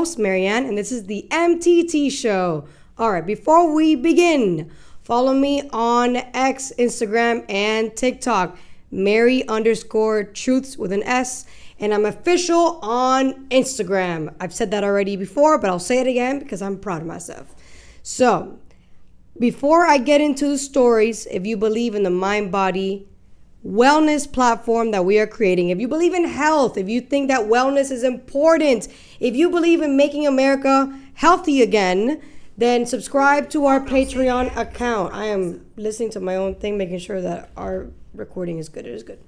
host, Marianne, and this is the MTT Show. All right, before we begin, follow me on X, Instagram, and TikTok, Mary_Truths with an S, and I'm official on Instagram. I've said that already before, but I'll say it again because I'm proud of myself. So, before I get into the stories, if you believe in the mind-body wellness platform that we are creating, if you believe in health, if you think that wellness is important, if you believe in making America healthy again, then subscribe to our Patreon account. I am listening to my own thing, making sure that our recording is good. It is good.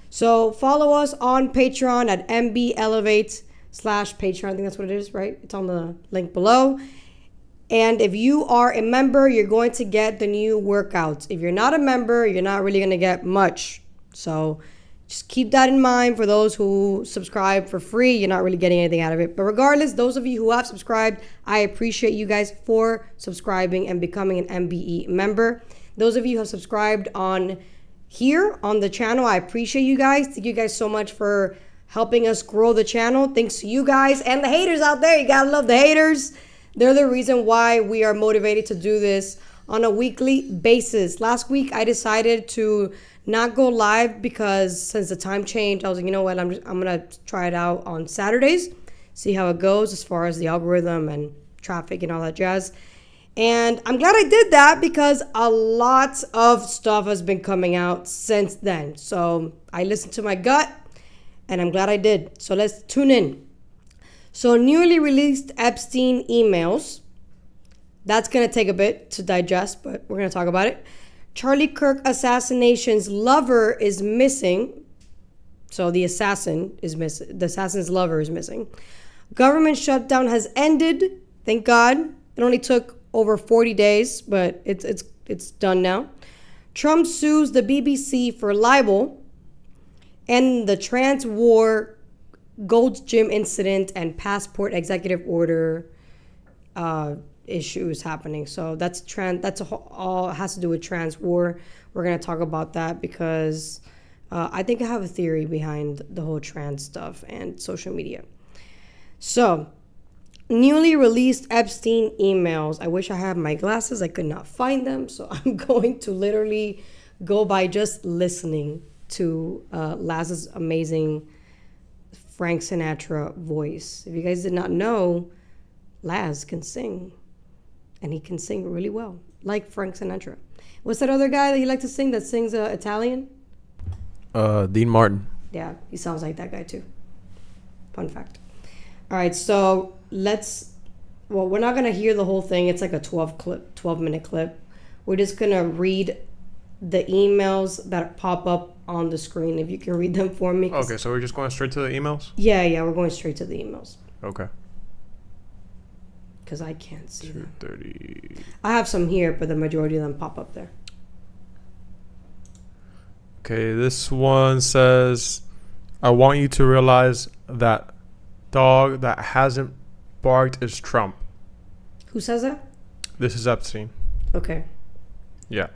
So follow us on Patreon at MBElevate/Patreon. I think that's what it is, right? It's on the link below. And if you are a member, you're going to get the new workouts. If you're not a member, you're not really going to get much. So just keep that in mind. For those who subscribe for free, you're not really getting anything out of it. But regardless, those of you who have subscribed, I appreciate you guys for subscribing and becoming an MBE member. Those of you who have subscribed on here on the channel, I appreciate you guys. Thank you guys so much for helping us grow the channel. Thanks to you guys and the haters out there. You gotta love the haters. They're the reason why we are motivated to do this on a weekly basis. Last week, I decided to not go live because since the time changed, I was like, you know what, I'm gonna try it out on Saturdays, see how it goes as far as the algorithm and traffic and all that jazz. And I'm glad I did that because a lot of stuff has been coming out since then. So I listened to my gut and I'm glad I did. So let's tune in. So newly released Epstein emails. That's going to take a bit to digest, but we're going to talk about it. Charlie Kirk assassination's lover is missing. So the assassin is missing. The assassin's lover is missing. Government shutdown has ended. Thank God. It only took over 40 days, but it's done now. Trump sues the BBC for libel. And the trans-war Gold's Gym incident and passport executive order issues happening. So that's all has to do with trans war. We're going to talk about that because I think I have a theory behind the whole trans stuff and social media. So newly released Epstein emails. I wish I had my glasses. I could not find them. So I'm going to literally go by just listening to Laz's amazing Frank Sinatra voice. If you guys did not know, Laz can sing. And he can sing really well, like Frank Sinatra. What's that other guy that he liked to sing that sings Italian? Dean Martin. Yeah, he sounds like that guy too. Fun fact. All right, so we're not going to hear the whole thing. It's like a 12-minute clip. We're just going to read the emails that pop up on the screen, if you can read them for me. Okay, so we're just going straight to the emails? Yeah, we're going straight to the emails. Okay. Because I can't see 2:30. I have some here, but the majority of them pop up there. Okay, this one says, I want you to realize that dog that hasn't barked is Trump. Who says that? This is Epstein. Okay. Yeah.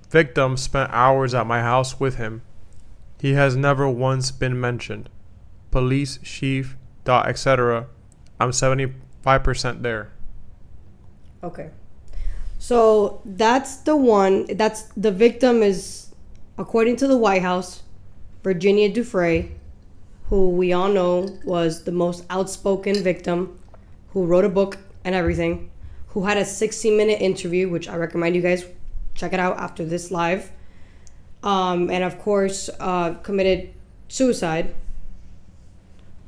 Victim spent hours at my house with him. He has never once been mentioned. Police, chief, etc. I'm 75% there. Okay. So that's the one. That's the victim is, according to the White House, Virginia Giuffre, who we all know was the most outspoken victim, who wrote a book and everything, who had a 60-minute interview, which I recommend you guys check it out after this live. And of course, committed suicide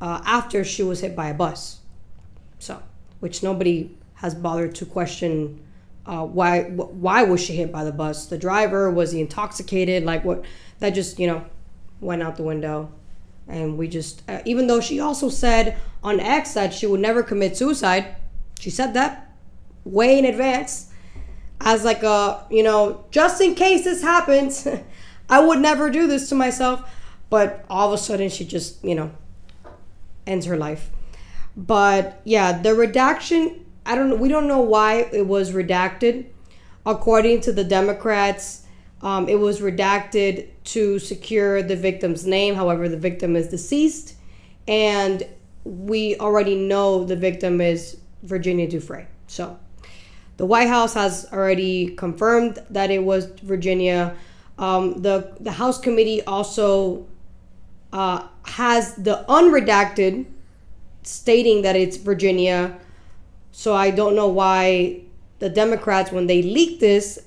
after she was hit by a bus. So, which nobody has bothered to question why was she hit by the bus? The driver, was he intoxicated? Like what? That just, went out the window. And we just, even though she also said on X that she would never commit suicide, she said that way in advance. As like a, just in case this happens, I would never do this to myself. But all of a sudden she just, ends her life. But yeah, the redaction, we don't know why it was redacted. According to the Democrats, it was redacted to secure the victim's name. However, the victim is deceased. And we already know the victim is Virginia Giuffre. So the White House has already confirmed that it was Virginia. The House committee also has the unredacted stating that it's Virginia. So I don't know why the Democrats, when they leaked this,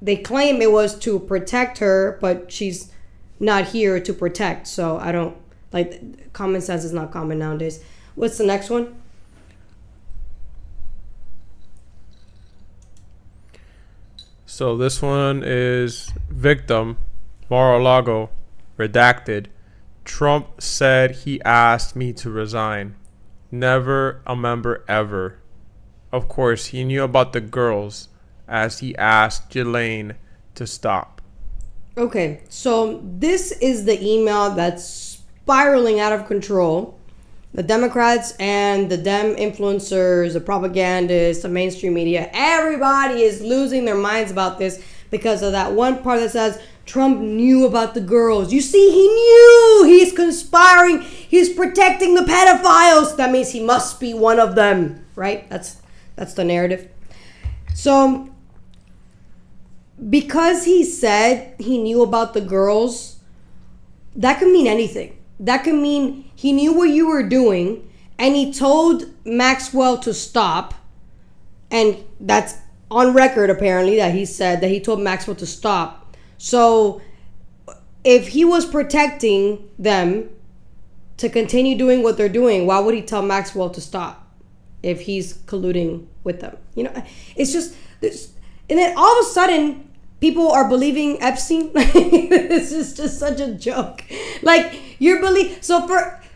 they claim it was to protect her, but she's not here to protect. So I don't, like, common sense is not common nowadays. What's the next one? So this one is victim, Mar-a-Lago, redacted. Trump said he asked me to resign. Never a member ever. Of course, he knew about the girls as he asked Ghislaine to stop. Okay, so this is the email that's spiraling out of control. The Democrats and the Dem influencers, the propagandists, the mainstream media, everybody is losing their minds about this because of that one part that says Trump knew about the girls. You see, he knew. He's conspiring. He's protecting the pedophiles. That means he must be one of them, right? That's the narrative. So because he said he knew about the girls, that could mean anything. That could mean he knew what you were doing and he told Maxwell to stop. And that's on record, apparently, that he said that he told Maxwell to stop. So if he was protecting them to continue doing what they're doing, why would he tell Maxwell to stop if he's colluding with them? You know, it's just, and then all of a sudden, people are believing Epstein. This is just such a joke. Like, so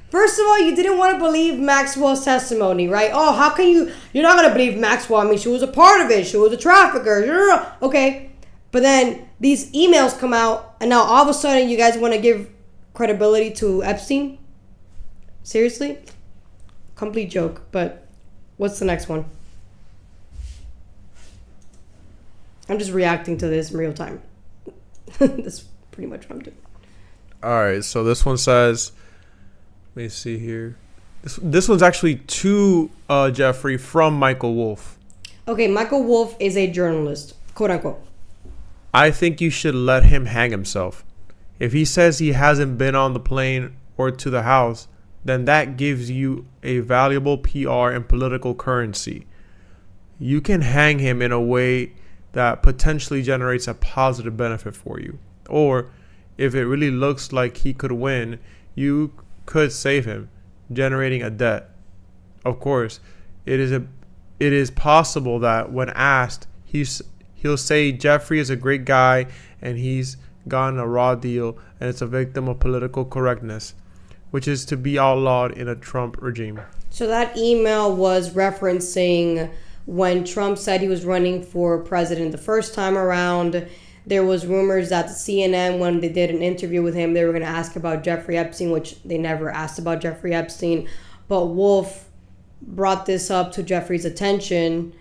first of all, you didn't want to believe Maxwell's testimony, right? Oh, how can you're not going to believe Maxwell. I mean, she was a part of it. She was a trafficker. Okay. But then these emails come out and now all of a sudden you guys want to give credibility to Epstein? Seriously? Complete joke. But what's the next one? I'm just reacting to this in real time. That's pretty much what I'm doing. All right, so this one says, let me see here. This one's actually to Jeffrey from Michael Wolff. Okay, Michael Wolff is a journalist, quote unquote. I think you should let him hang himself. If he says he hasn't been on the plane or to the house, then that gives you a valuable PR and political currency. You can hang him in a way that potentially generates a positive benefit for you. Or if it really looks like he could win, you could save him, generating a debt. Of course, it is possible that when asked, he'll say Jeffrey is a great guy and he's gotten a raw deal and it's a victim of political correctness, which is to be outlawed in a Trump regime. So that email was referencing when Trump said he was running for president the first time around. There was rumors that the CNN, when they did an interview with him, they were going to ask about Jeffrey Epstein, which they never asked about Jeffrey Epstein. But Wolff brought this up to Jeffrey's attention.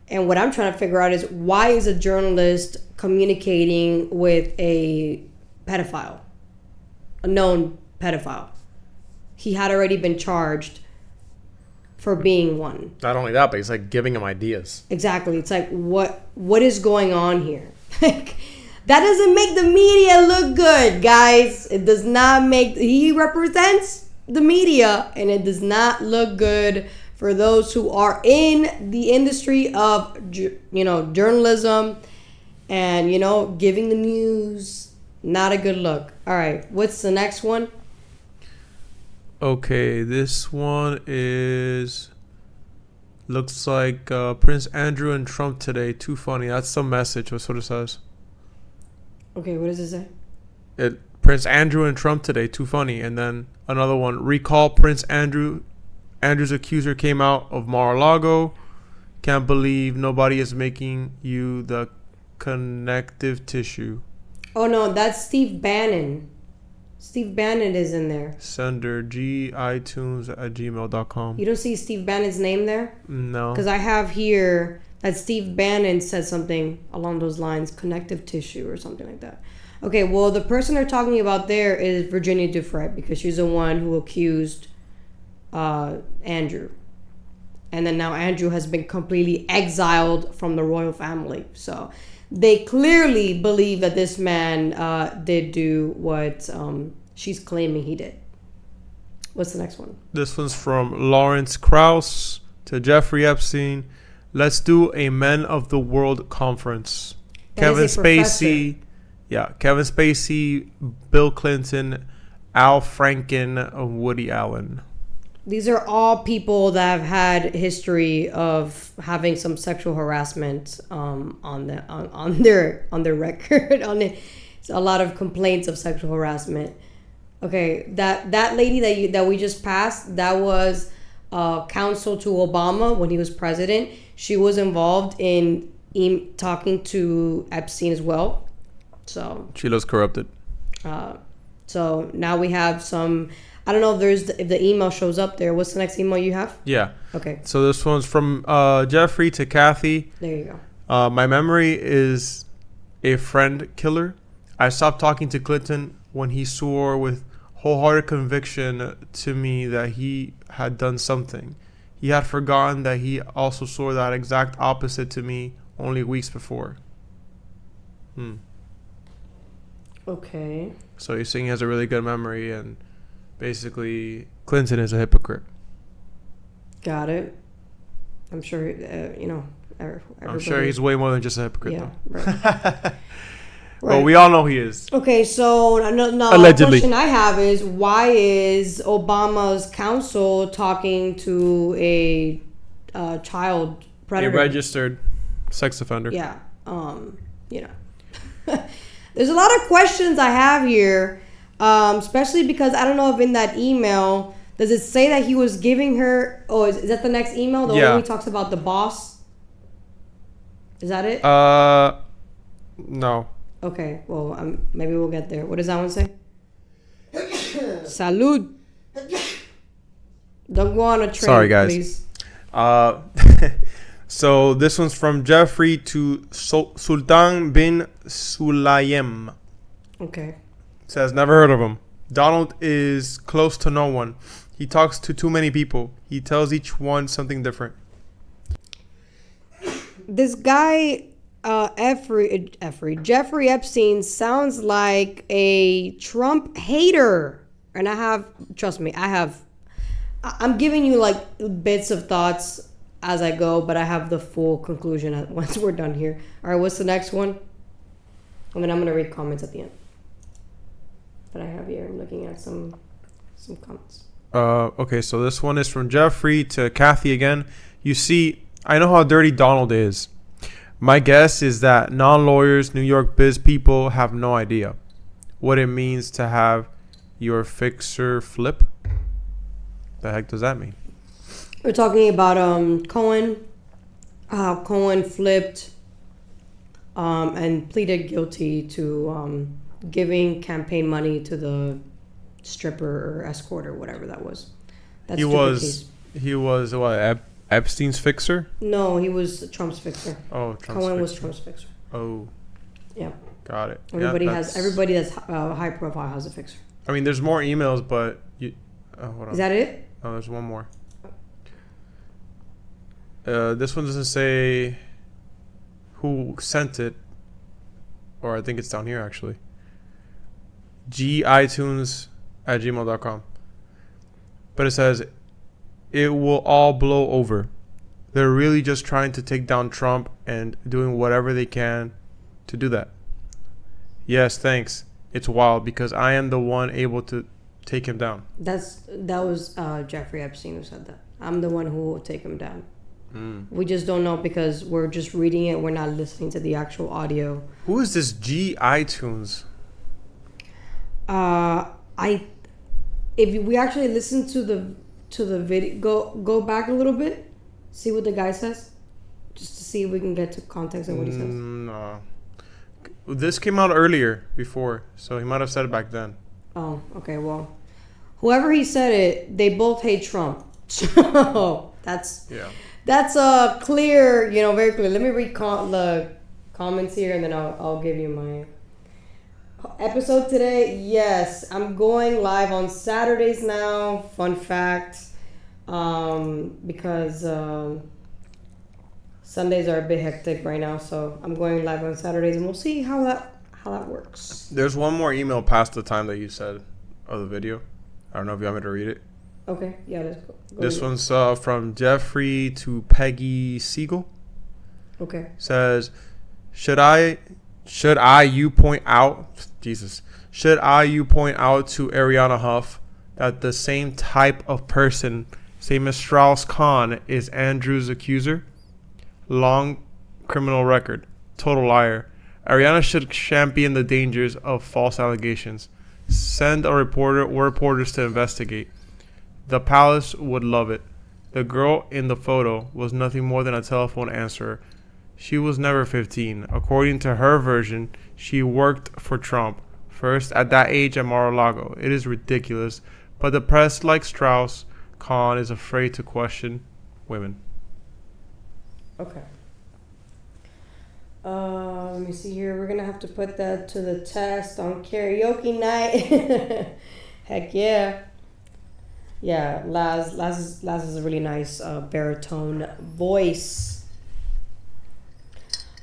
And what I'm trying to figure out is, why is a journalist communicating with a pedophile, a known pedophile? He had already been charged for being one. Not only that, but he's like giving him ideas. Exactly. It's like, what is going on here? That doesn't make the media look good, guys. It does not make, he represents the media, and it does not look good for those who are in the industry of, journalism and, giving the news. Not a good look. All right. What's the next one? Okay, this one looks like Prince Andrew and Trump today. Too funny. That's the message. That's what it says. Okay, what does it say? Prince Andrew and Trump today. Too funny. And then another one. Recall Prince Andrew's accuser came out of Mar-a-Lago. Can't believe nobody is making you the connective tissue. Oh, no, that's Steve Bannon. Steve Bannon is in there. Sender gitunes@gmail.com. You don't see Steve Bannon's name there? No. Because I have here that Steve Bannon said something along those lines, connective tissue or something like that. Okay, well, the person they're talking about there is Virginia Giuffre, because she's the one who accused Andrew. And then now Andrew has been completely exiled from the royal family. So they clearly believe that this man did do what she's claiming he did. What's the next one? This one's from Lawrence Krauss to Jeffrey Epstein. Let's do a Men of the World conference. Kevin Spacey. Yeah, Kevin Spacey, Bill Clinton, Al Franken, Woody Allen. These are all people that have had history of having some sexual harassment on their record. So a lot of complaints of sexual harassment. Okay, that lady that we just passed, that was counsel to Obama when he was president. She was involved in talking to Epstein as well. So she looks corrupted. So now we have some. I don't know if the email shows up there. What's the next email you have? Yeah. Okay. So this one's from Jeffrey to Kathy. There you go. My memory is a friend killer. I stopped talking to Clinton when he swore with wholehearted conviction to me that he had done something. He had forgotten that he also swore that exact opposite to me only weeks before. Okay. So he's saying he has a really good memory, and basically Clinton is a hypocrite. Got it. I'm sure, I'm sure he's way more than just a hypocrite, though. Right. Well, we all know he is. Okay, so now Allegedly. The question I have is, why is Obama's counsel talking to a child predator? A registered sex offender. Yeah. There's a lot of questions I have here, especially because I don't know if in that email, does it say that he was giving her, is that the next email? The one where he talks about the boss? Is that it? No. Okay, well, maybe we'll get there. What does that one say? Salud. Don't go on a train, sorry, guys. Please. So this one's from Jeffrey to Sultan bin Sulayem. Okay. Says, never heard of him. Donald is close to no one. He talks to too many people. He tells each one something different. This guy, Jeffrey Epstein, sounds like a Trump hater. And trust me, I'm giving you like bits of thoughts as I go, but I have the full conclusion once we're done here. All right, what's the next one? And then I'm going to read comments at the end. That I have here. I'm looking at some comments. Okay, so this one is from Jeffrey to Kathy again. You see, I know how dirty Donald is. My guess is that non-lawyers, New York biz people have no idea what it means to have your fixer flip. The heck does that mean? We're talking about Cohen. Cohen flipped and pleaded guilty to giving campaign money to the stripper or escort or whatever that was. He was what, Epstein's fixer? No, he was Trump's fixer. Oh, Trump's Cohen fixer. was Trump's fixer. Oh. Yeah. Got it. Everybody that's high profile has a fixer. I mean, there's more emails, but hold on. Is that it? Oh, there's one more. This one doesn't say who sent it, or I think it's down here actually. gitunes@gmail.com. But it says, it will all blow over. They're really just trying to take down Trump and doing whatever they can to do that. Yes, thanks. It's wild because I am the one able to take him down. That was Jeffrey Epstein who said that. I'm the one who will take him down. We just don't know because we're just reading it. We're not listening to the actual audio. Who is this iTunes? If we actually listen to the video, go back a little bit, see what the guy says, just to see if we can get to context of what he says. No, this came out earlier before, so he might have said it back then. Oh, okay. Well, whoever he said it, they both hate Trump. So that's a clear, very clear. Let me read the comments here, and then I'll give you my episode today. Yes, I'm going live on Saturdays now. Fun fact. because Sundays are a bit hectic right now. So I'm going live on Saturdays, and we'll see how that works. There's one more email past the time that you said of the video. I don't know if you want me to read it. Okay, yeah, let's go. This one's from Jeffrey to Peggy Siegel. Okay. Says, should I you point out to Ariana Huff that the same type of person, same as Strauss-Kahn, is Andrew's accuser? Long criminal record. Total liar. Ariana should champion the dangers of false allegations. Send a reporter or reporters to investigate. The palace would love it. The girl in the photo was nothing more than a telephone answerer. She was never 15. According to her version, she worked for Trump, first at that age at Mar-a-Lago. It is ridiculous, but the press, like Strauss-Kahn, is afraid to question women. Okay. Let me see here. We're going to have to put that to the test on karaoke night. Heck yeah. Yeah, Laz is a really nice baritone voice.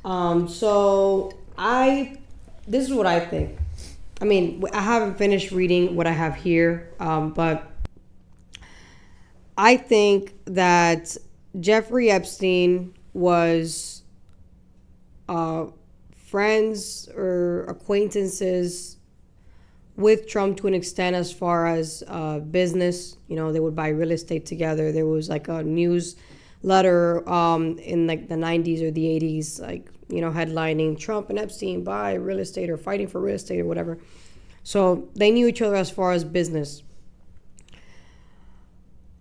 So this is what I think. I mean, I haven't finished reading what I have here, but I think that Jeffrey Epstein was friends or acquaintances with Trump to an extent as far as business. You know, they would buy real estate together. There was like a newsletter in like the 90s or the 80s, like, you know, headlining Trump and Epstein buy real estate or fighting for real estate or whatever. So they knew each other as far as business.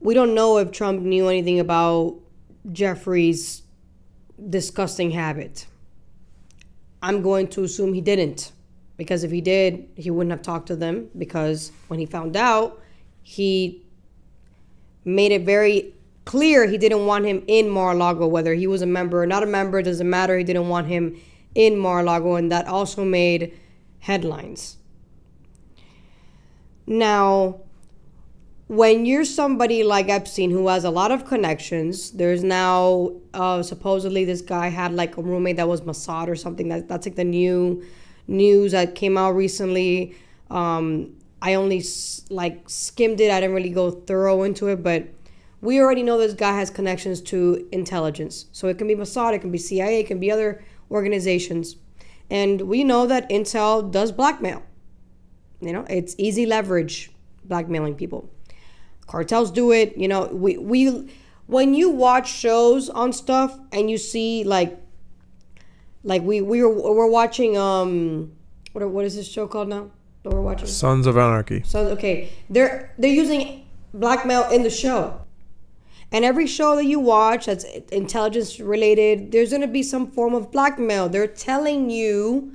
We don't know if Trump knew anything about Jeffrey's disgusting habit. I'm going to assume he didn't, because if he did, he wouldn't have talked to them, because when he found out, he made it very clear he didn't want him in Mar-a-Lago, whether he was a member or not a member, doesn't matter. He didn't want him in Mar-a-Lago, and that also made headlines. Now, when you're somebody like Epstein who has a lot of connections, there's now supposedly this guy had like a roommate that was Mossad or something. That's like the new news that came out recently. I only skimmed it. I didn't really go thorough into it, but we already know this guy has connections to intelligence. So it can be Mossad, it can be CIA, it can be other organizations. And we know that Intel does blackmail. You know, it's easy leverage, blackmailing people. Cartels do it. You know, we when you watch shows on stuff and you see like we're watching what is this show called now that we're watching? Sons of Anarchy. So okay, they're using blackmail in the show. And every show that you watch that's intelligence related, there's going to be some form of blackmail. They're telling you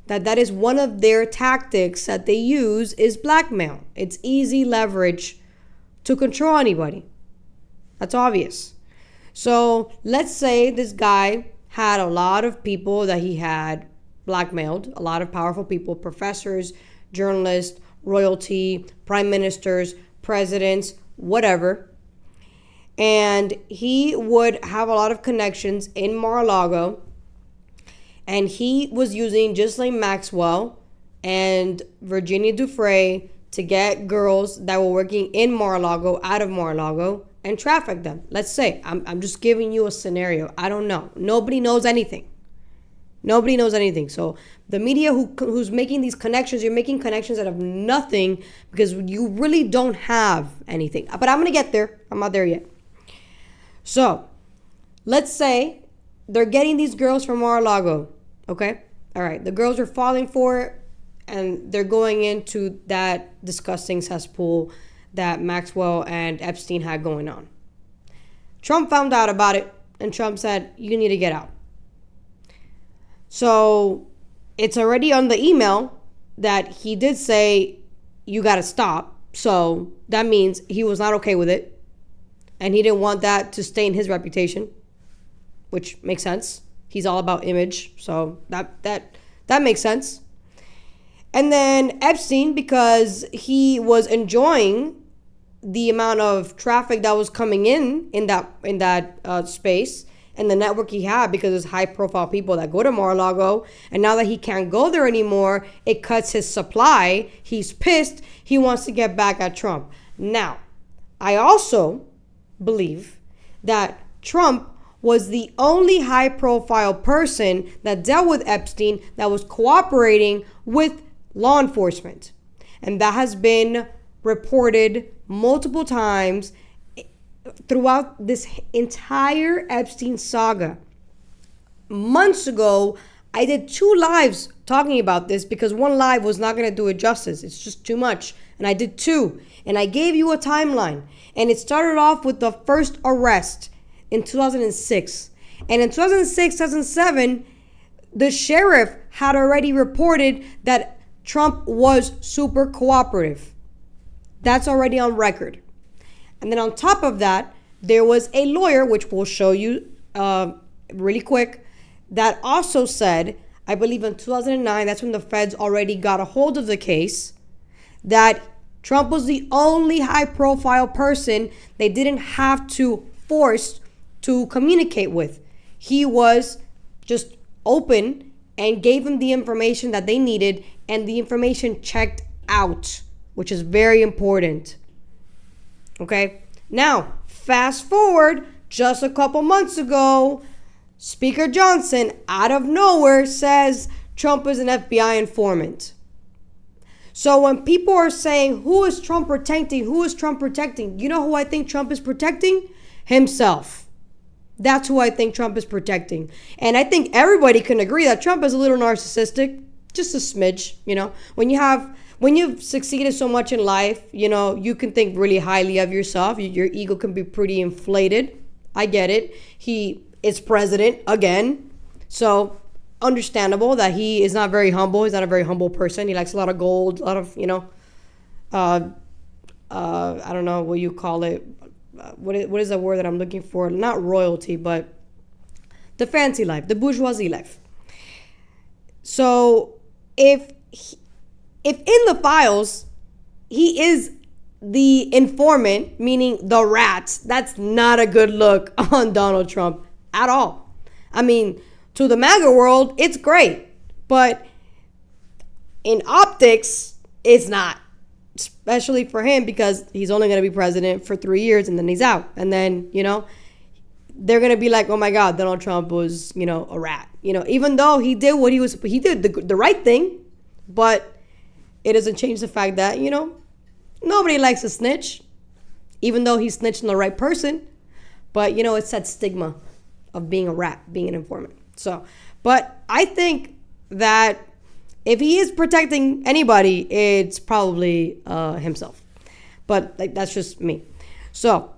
that is one of their tactics that they use is blackmail. It's easy leverage to control anybody. That's obvious. So let's say this guy had a lot of people that he had blackmailed, a lot of powerful people, professors, journalists, royalty, prime ministers, presidents, whatever. And he would have a lot of connections in Mar-a-Lago. And he was using Ghislaine Maxwell and Virginia Dufresne to get girls that were working in Mar-a-Lago out of Mar-a-Lago and traffic them. Let's say, I'm just giving you a scenario. I don't know. Nobody knows anything. Nobody knows anything. So the media who's making these connections, you're making connections out of nothing because you really don't have anything. But I'm going to get there. I'm not there yet. So let's say they're getting these girls from Mar-a-Lago. Okay? All right. The girls are falling for it, and they're going into that disgusting cesspool that Maxwell and Epstein had going on. Trump found out about it, and Trump said, you need to get out. So it's already on the email that he did say, you got to stop. So that means he was not okay with it, and he didn't want that to stain his reputation, which makes sense. He's all about image, so that makes sense. And then Epstein, because he was enjoying the amount of traffic that was coming in that space and the network he had, because it's high profile people that go to Mar-a-Lago. And now that he can't go there anymore, it cuts his supply. He's pissed. He wants to get back at Trump. Now, I also believe that Trump was the only high profile person that dealt with Epstein that was cooperating with law enforcement. And that has been reported multiple times throughout this entire Epstein saga. Months ago, I did 2 lives talking about this because one live was not going to do it justice. It's just too much. And I did 2. And I gave you a timeline. And it started off with the first arrest in 2006. And in 2006, 2007, the sheriff had already reported that Trump was super cooperative. That's already on record. And then on top of that, there was a lawyer, which we'll show you really quick, that also said, I believe in 2009, that's when the feds already got a hold of the case, that Trump was the only high-profile person they didn't have to force to communicate with. He was just open and gave them the information that they needed, and the information checked out, which is very important. Okay, now fast forward just a couple months ago, Speaker Johnson out of nowhere says Trump is an FBI informant. So when people are saying, who is Trump protecting? Who is Trump protecting? You know who I think Trump is protecting? Himself. That's who I think Trump is protecting. And I think everybody can agree that Trump is a little narcissistic, just a smidge, you know. When you've succeeded so much in life, you know, you can think really highly of yourself. Your ego can be pretty inflated. I get it. He is president again. So understandable that he is not very humble. He's not a very humble person. He likes a lot of gold, a lot of, you know, I don't know what you call it. What is the word that I'm looking for? Not royalty, but the fancy life, the bourgeoisie life. So if in the files he is the informant, meaning the rat, that's not a good look on Donald Trump at all. I mean, to the MAGA world, it's great, but in optics, it's not. Especially for him, because he's only going to be president for 3 years and then he's out. And then, you know, they're going to be like, oh my God, Donald Trump was, you know, a rat. You know, even though he did the right thing, but it doesn't change the fact that, you know, nobody likes a snitch, even though he snitched on the right person. But, you know, it's that stigma of being a rat, being an informant. So, but I think that if he is protecting anybody, it's probably himself. But like, that's just me. So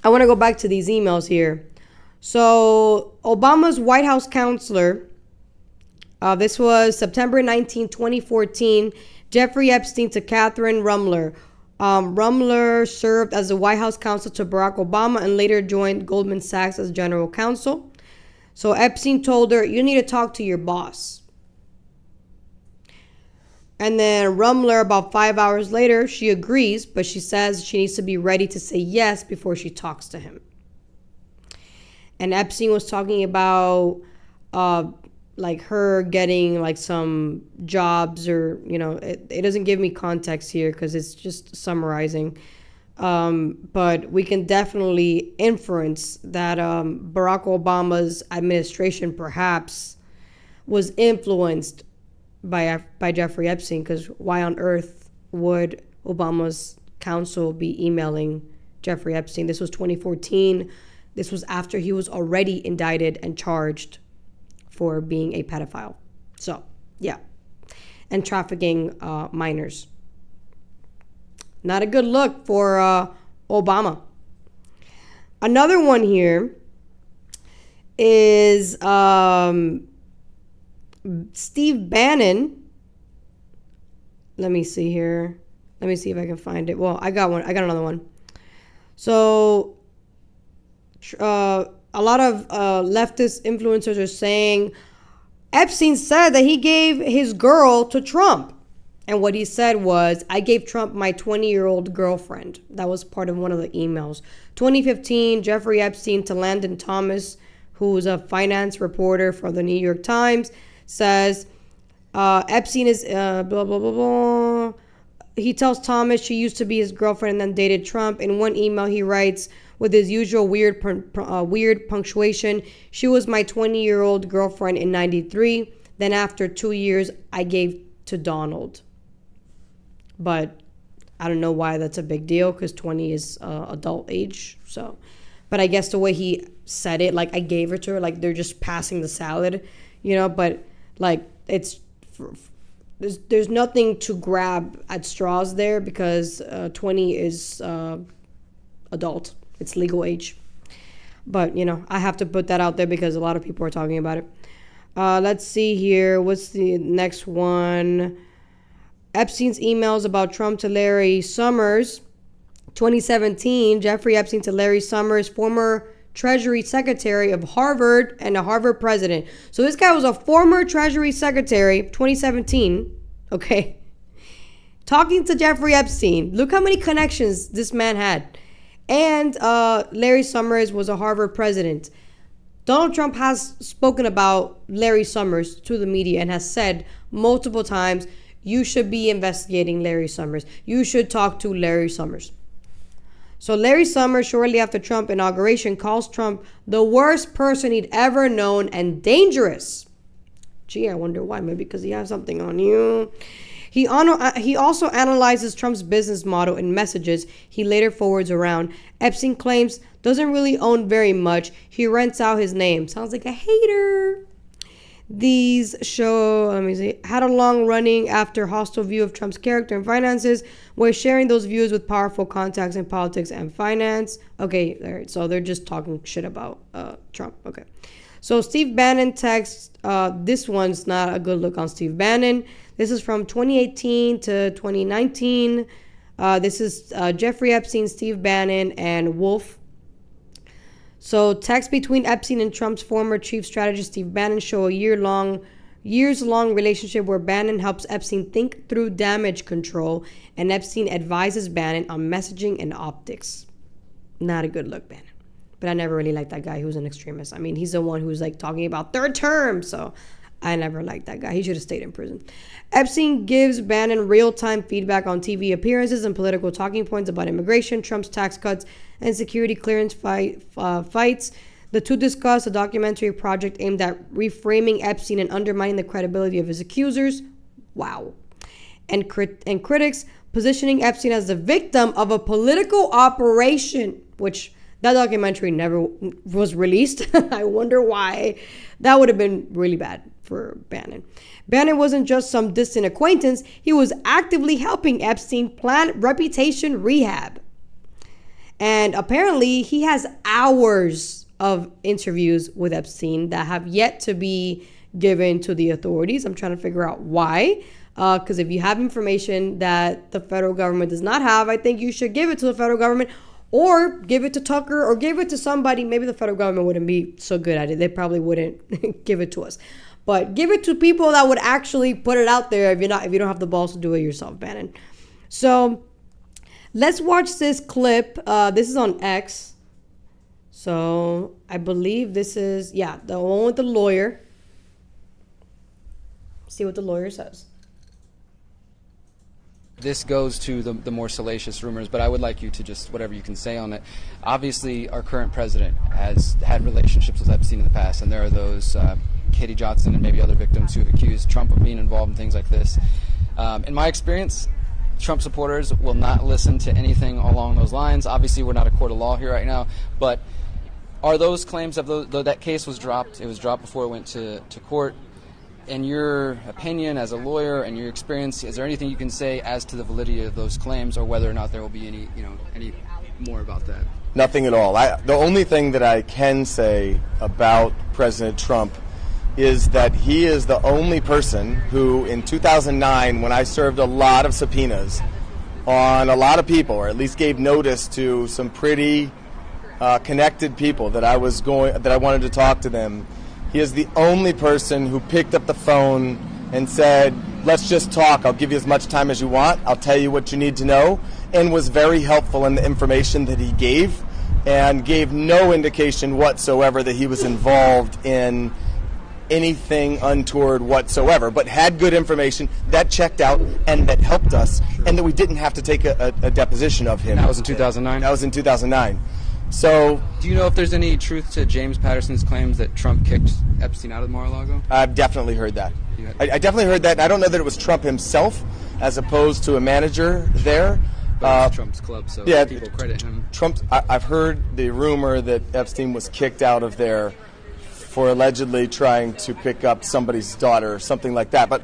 I want to go back to these emails here. So Obama's White House counselor, this was September 19, 2014, Jeffrey Epstein to Catherine Rumler. Rumler served as the White House counsel to Barack Obama and later joined Goldman Sachs as general counsel. So Epstein told her, you need to talk to your boss. And then Rumler, about 5 hours later, she agrees, but she says she needs to be ready to say yes before she talks to him. And Epstein was talking about like her getting like some jobs, or, you know, it doesn't give me context here because it's just summarizing. But we can definitely inference that Barack Obama's administration perhaps was influenced by Jeffrey Epstein, because why on earth would Obama's counsel be emailing Jeffrey Epstein? This was 2014. This was after he was already indicted and charged for being a pedophile. So, yeah. And trafficking minors. Not a good look for Obama. Another one here is Steve Bannon. Let me see here. Let me see if I can find it. Well, I got one. I got another one. So a lot of leftist influencers are saying Epstein said that he gave his girl to Trump. And what he said was, I gave Trump my 20-year-old girlfriend. That was part of one of the emails. 2015, Jeffrey Epstein to Landon Thomas, who's a finance reporter for the New York Times, says, Epstein is blah, blah, blah, blah. He tells Thomas she used to be his girlfriend and then dated Trump. In one email, he writes, with his usual weird punctuation, she was my 20-year-old girlfriend in 93. Then after 2 years, I gave to Donald. But I don't know why that's a big deal, because 20 is adult age. So, but I guess the way he said it, like, I gave her to her, like they're just passing the salad, you know. But like, it's there's nothing to grab at straws there, because 20 is adult. It's legal age. But, you know, I have to put that out there because a lot of people are talking about it. Let's see here. What's the next one? Epstein's emails about Trump to Larry Summers. 2017, Jeffrey Epstein to Larry Summers, former Treasury Secretary of Harvard and a Harvard president. So this guy was a former Treasury Secretary, 2017, okay? Talking to Jeffrey Epstein. Look how many connections this man had. And Larry Summers was a Harvard president. Donald Trump has spoken about Larry Summers to the media and has said multiple times, you should be investigating Larry Summers. You should talk to Larry Summers. So Larry Summers, shortly after Trump inauguration, calls Trump the worst person he'd ever known and dangerous. Gee, I wonder why. Maybe because he has something on you. He also analyzes Trump's business model in messages he later forwards around. Epstein claims doesn't really own very much. He rents out his name. Sounds like a hater. These show, let me see, had a long running after hostile view of Trump's character and finances. We're sharing those views with powerful contacts in politics and finance. Okay, so they're just talking shit about Trump. Okay. So Steve Bannon texts, this one's not a good look on Steve Bannon. This is from 2018 to 2019. This is Jeffrey Epstein, Steve Bannon, and Wolf. So texts between Epstein and Trump's former chief strategist Steve Bannon show a years-long relationship where Bannon helps Epstein think through damage control and Epstein advises Bannon on messaging and optics. Not a good look, Bannon. But I never really liked that guy who's an extremist. I mean, he's the one who's like talking about third term, so I never liked that guy. He should have stayed in prison. Epstein gives Bannon real-time feedback on TV appearances and political talking points about immigration, Trump's tax cuts, and security clearance fights. The two discuss a documentary project aimed at reframing Epstein and undermining the credibility of his accusers. Wow. And critics positioning Epstein as the victim of a political operation, which that documentary never was released. I wonder why. That would have been really bad for Bannon. Bannon wasn't just some distant acquaintance. He was actively helping Epstein plan reputation rehab. And apparently he has hours of interviews with Epstein that have yet to be given to the authorities. I'm trying to figure out why. Because if you have information that the federal government does not have, I think you should give it to the federal government, or give it to Tucker, or give it to somebody. Maybe the federal government wouldn't be so good at it. They probably wouldn't give it to us. But give it to people that would actually put it out there if you don't have the balls to do it yourself, Bannon. So let's watch this clip. This is on X. So I believe this is, the one with the lawyer. See what the lawyer says. This goes to the more salacious rumors, but I would like you to just, whatever you can say on it. Obviously, our current president has had relationships with Epstein in the past, and there are those Katie Johnson and maybe other victims who accuse Trump of being involved in things like this. In my experience, Trump supporters will not listen to anything along those lines. Obviously, we're not a court of law here right now, but are those claims, though that case was dropped, it was dropped before it went to court. In your opinion as a lawyer and your experience, is there anything you can say as to the validity of those claims, or whether or not there will be any more about that? Nothing at all. The only thing that I can say about President Trump is that he is the only person who, in 2009, when I served a lot of subpoenas on a lot of people, or at least gave notice to some pretty connected people that I wanted to talk to them, he is the only person who picked up the phone and said, let's just talk. I'll give you as much time as you want. I'll tell you what you need to know, and was very helpful in the information that he gave, and gave no indication whatsoever that he was involved in anything untoward whatsoever, but had good information that checked out and that helped us, and that we didn't have to take a deposition of him. That was in 2009? That was in 2009. So, do you know if there's any truth to James Patterson's claims that Trump kicked Epstein out of Mar-a-Lago? I've definitely heard that. I definitely heard that. I don't know that it was Trump himself as opposed to a manager there. But it's Trump's club, so yeah, people credit him. I've heard the rumor that Epstein was kicked out of there for allegedly trying to pick up somebody's daughter or something like that. But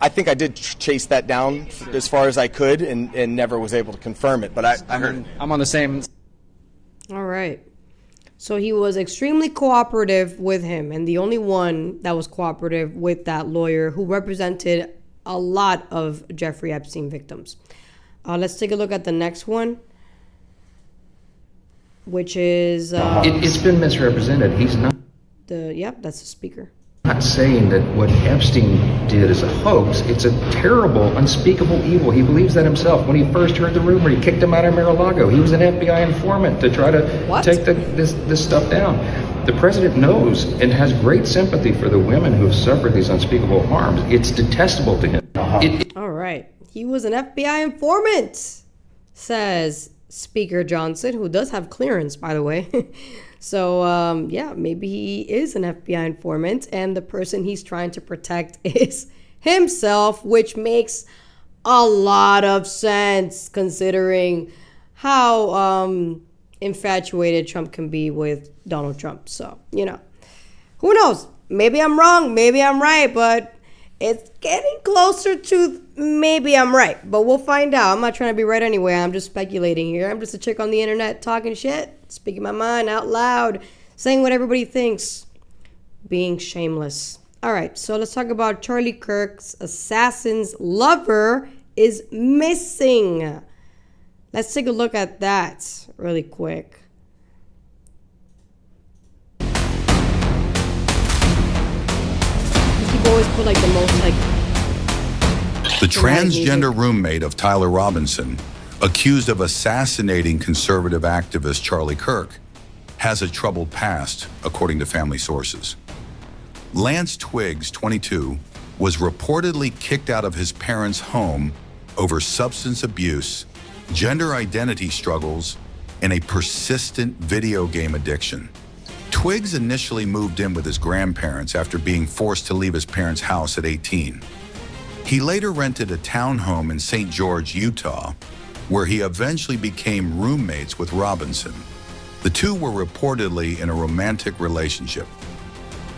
I think I did chase that down as far as I could and never was able to confirm it. But I heard it. I'm on the same. All right. So he was extremely cooperative with him, and the only one that was cooperative with that lawyer who represented a lot of Jeffrey Epstein victims. Let's take a look at the next one, which is... It's been misrepresented. He's not that's the speaker. not saying that what Epstein did is a hoax. It's a terrible, unspeakable evil. He believes that himself. When he first heard the rumor, he kicked him out of Mar-a-Lago. He was an FBI informant to try to take this stuff down. The president knows and has great sympathy for the women who have suffered these unspeakable harms. It's detestable to him. All right. He was an FBI informant, says Speaker Johnson, who does have clearance, by the way. So, maybe he is an FBI informant, and the person he's trying to protect is himself, which makes a lot of sense considering how infatuated Trump can be with Donald Trump. So, who knows? Maybe I'm wrong, maybe I'm right, but it's getting closer to maybe I'm right. But we'll find out. I'm not trying to be right anyway. I'm just speculating here. I'm just a chick on the internet talking shit, speaking my mind out loud, saying what everybody thinks, being shameless. All right, so let's talk about Charlie Kirk's assassin's lover is missing. Let's take a look at that really quick. People always put like the most like... The transgender roommate of Tyler Robinson, accused of assassinating conservative activist Charlie Kirk, has a troubled past, according to family sources. Lance Twiggs, 22, was reportedly kicked out of his parents' home over substance abuse, gender identity struggles, and a persistent video game addiction. Twiggs initially moved in with his grandparents after being forced to leave his parents' house at 18. He later rented a townhome in St. George, Utah, where he eventually became roommates with Robinson. The two were reportedly in a romantic relationship.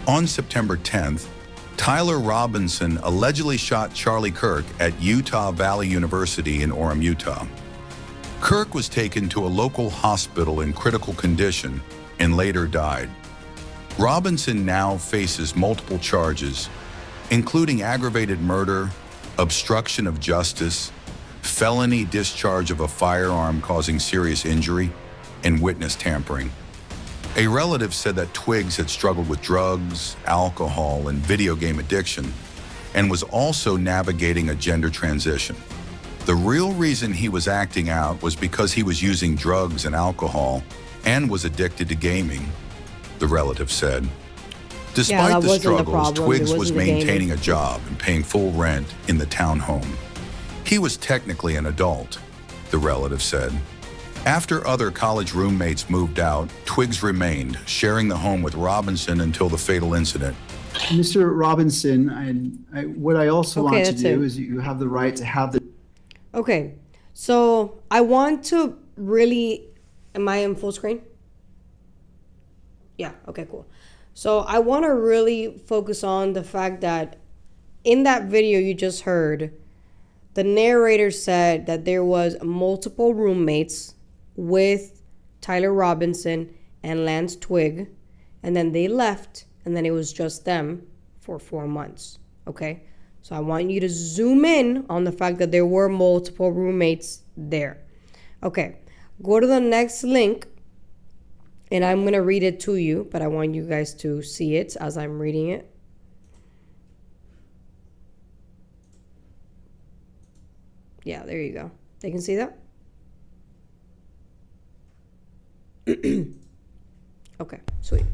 On September 10th, Tyler Robinson allegedly shot Charlie Kirk at Utah Valley University in Orem, Utah. Kirk was taken to a local hospital in critical condition and later died. Robinson now faces multiple charges, including aggravated murder, obstruction of justice, felony discharge of a firearm causing serious injury, and witness tampering. A relative said that Twiggs had struggled with drugs, alcohol, and video game addiction, and was also navigating a gender transition. The real reason he was acting out was because he was using drugs and alcohol and was addicted to gaming, the relative said. Despite the struggles, Twiggs was maintaining a job and paying full rent in the townhome. He was technically an adult, the relative said. After other college roommates moved out, Twiggs remained, sharing the home with Robinson until the fatal incident. Mr. Robinson, what I also want to do is you have the right to have the... Okay, so I want to really... Am I in full screen? Yeah, okay, cool. So I want to really focus on the fact that in that video you just heard, the narrator said that there was multiple roommates with Tyler Robinson and Lance Twigg, and then they left, and then it was just them for 4 months, okay? So I want you to zoom in on the fact that there were multiple roommates there. Okay, go to the next link, and I'm going to read it to you, but I want you guys to see it as I'm reading it. Yeah, there you go. They can see that? Okay, sweet.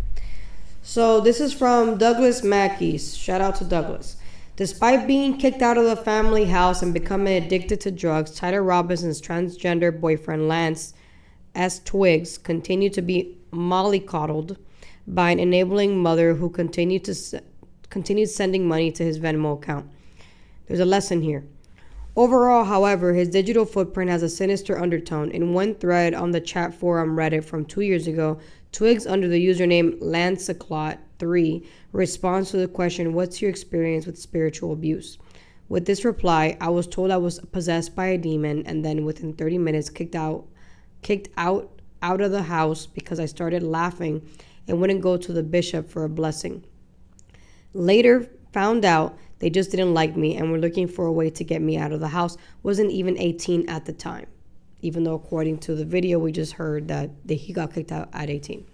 So this is from Douglas Mackeys. Shout out to Douglas. Despite being kicked out of the family house and becoming addicted to drugs, Tyler Robinson's transgender boyfriend Lance S. Twiggs continued to be mollycoddled by an enabling mother who continued sending money to his Venmo account. There's a lesson here. Overall, however, his digital footprint has a sinister undertone. In one thread on the chat forum Reddit from 2 years ago, Twiggs, under the username Lanceclot3, responds to the question, "What's your experience with spiritual abuse?" With this reply, "I was told I was possessed by a demon, and then within 30 minutes kicked out of the house because I started laughing and wouldn't go to the bishop for a blessing. Later found out they just didn't like me and were looking for a way to get me out of the house. Wasn't even 18 at the time." Even though according to the video we just heard that he got kicked out at 18.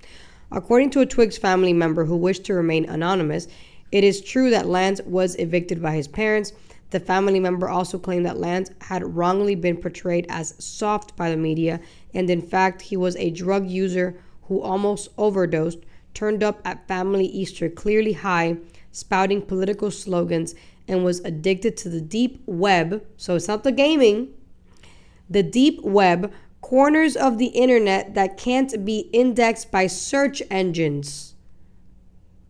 According to a Twiggs family member who wished to remain anonymous, it is true that Lance was evicted by his parents. The family member also claimed that Lance had wrongly been portrayed as soft by the media, and in fact he was a drug user who almost overdosed, turned up at family Easter clearly high, spouting political slogans, and was addicted to the deep web. So it's not the gaming. The deep web, corners of the internet that can't be indexed by search engines.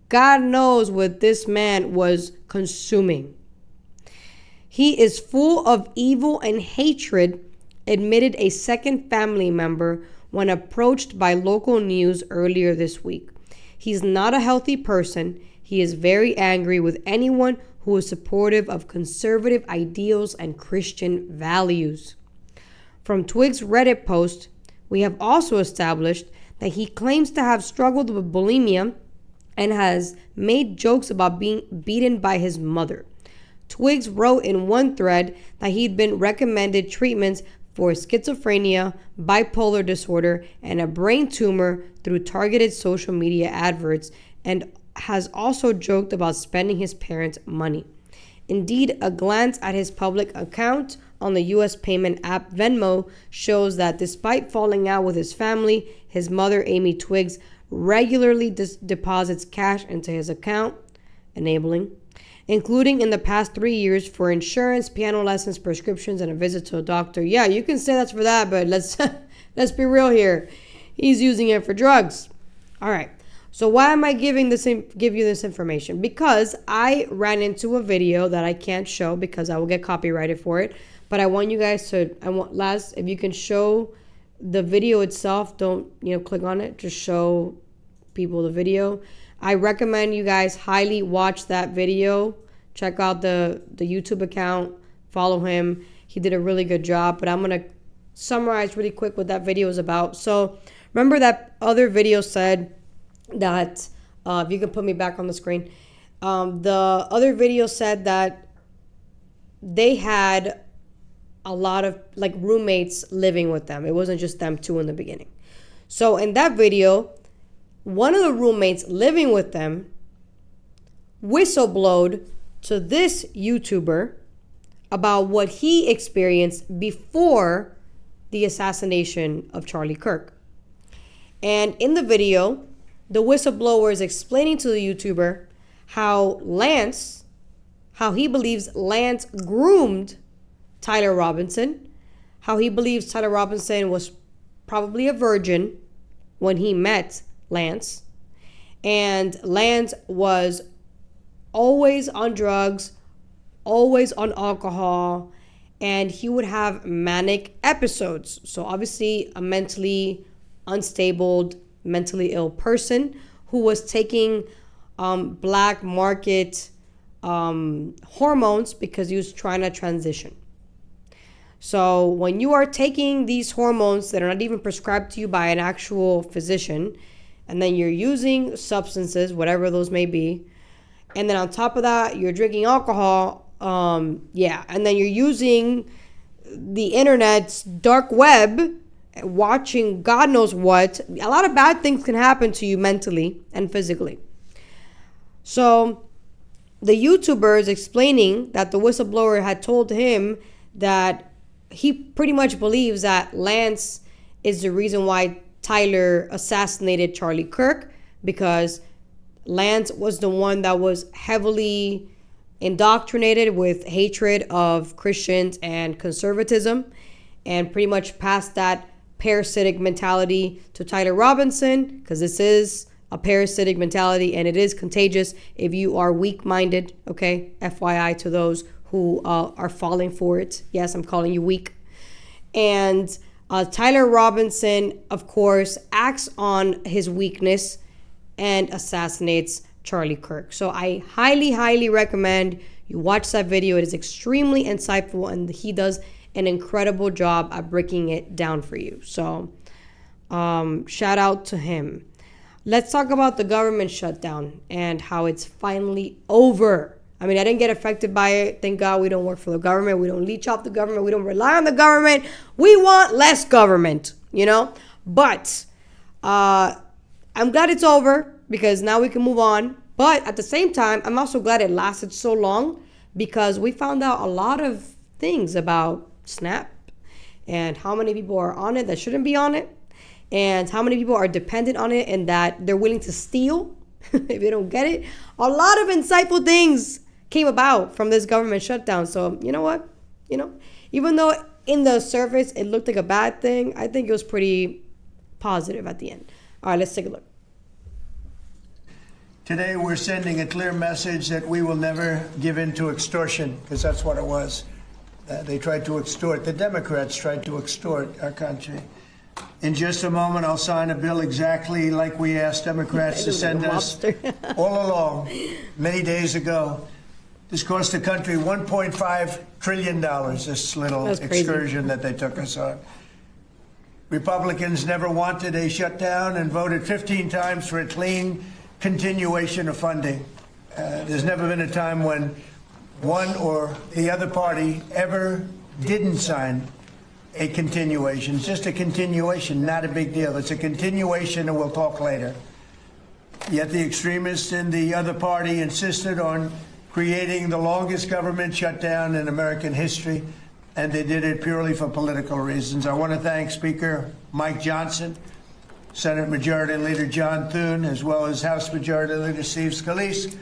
God knows what this man was consuming. He is full of evil and hatred, admitted a second family member when approached by local news earlier this week. He's not a healthy person. He is very angry with anyone who is supportive of conservative ideals and Christian values. From Twiggs' Reddit post, we have also established that he claims to have struggled with bulimia and has made jokes about being beaten by his mother. Twiggs wrote in one thread that he'd been recommended treatments for schizophrenia, bipolar disorder, and a brain tumor through targeted social media adverts, and has also joked about spending his parents' money. Indeed, a glance at his public account on the U.S. payment app Venmo shows that despite falling out with his family, his mother, Amy Twiggs, regularly deposits cash into his account, enabling, including in the past 3 years for insurance, piano lessons, prescriptions, and a visit to a doctor. Yeah, you can say that's for that, but let's be real here. He's using it for drugs. All right. So why am I give you this information? Because I ran into a video that I can't show because I will get copyrighted for it. But I want you guys to, if you can show the video itself, don't, click on it. Just show people the video. I recommend you guys highly watch that video. Check out the YouTube account. Follow him. He did a really good job. But I'm going to summarize really quick what that video is about. So remember that other video said that, if you can put me back on the screen. The other video said that they had a lot of roommates living with them. It wasn't just them two in the beginning. So in that video, one of the roommates living with them whistleblowed to this YouTuber about what he experienced before the assassination of Charlie Kirk. And in the video, the whistleblower is explaining to the YouTuber how he believes Lance groomed Tyler Robinson, how he believes Tyler Robinson was probably a virgin when he met Lance, and Lance was always on drugs, always on alcohol, and he would have manic episodes. So obviously a mentally unstable, mentally ill person who was taking black market hormones because he was trying to transition. So when you are taking these hormones that are not even prescribed to you by an actual physician, and then you're using substances, whatever those may be, and then on top of that, you're drinking alcohol, and then you're using the internet's dark web, watching God knows what, a lot of bad things can happen to you mentally and physically. So the YouTuber is explaining that the whistleblower had told him that he pretty much believes that Lance is the reason why Tyler assassinated Charlie Kirk, because Lance was the one that was heavily indoctrinated with hatred of Christians and conservatism, and pretty much passed that parasitic mentality to Tyler Robinson, because this is a parasitic mentality and it is contagious if you are weak-minded. Okay, FYI to those who are falling for it. Yes, I'm calling you weak. And Tyler Robinson, of course, acts on his weakness and assassinates Charlie Kirk. So I highly, highly recommend you watch that video. It is extremely insightful, and he does an incredible job at breaking it down for you. So shout out to him. Let's talk about the government shutdown and how it's finally over. I mean, I didn't get affected by it. Thank God we don't work for the government. We don't leech off the government. We don't rely on the government. We want less government, you know? But I'm glad it's over, because now we can move on. But at the same time, I'm also glad it lasted so long, because we found out a lot of things about Snap and how many people are on it that shouldn't be on it, and how many people are dependent on it and that they're willing to steal if they don't get it. A lot of insightful things came about from this government shutdown. So you know what? You know, even though in the surface it looked like a bad thing, I think it was pretty positive at the end. All right, let's take a look. Today we're sending a clear message that we will never give in to extortion, because that's what it was. They tried to extort. The Democrats tried to extort our country. In just a moment, I'll sign a bill exactly like we asked Democrats to send us all along, many days ago. This cost the country $1.5 trillion, this little excursion that they took us on. Republicans never wanted a shutdown and voted 15 times for a clean continuation of funding. There's never been a time when one or the other party ever didn't sign a continuation. It's just a continuation, not a big deal. It's a continuation, and we'll talk later. Yet the extremists in the other party insisted on creating the longest government shutdown in American history, and they did it purely for political reasons. I want to thank Speaker Mike Johnson, Senate Majority Leader John Thune, as well as House Majority Leader Steve Scalise,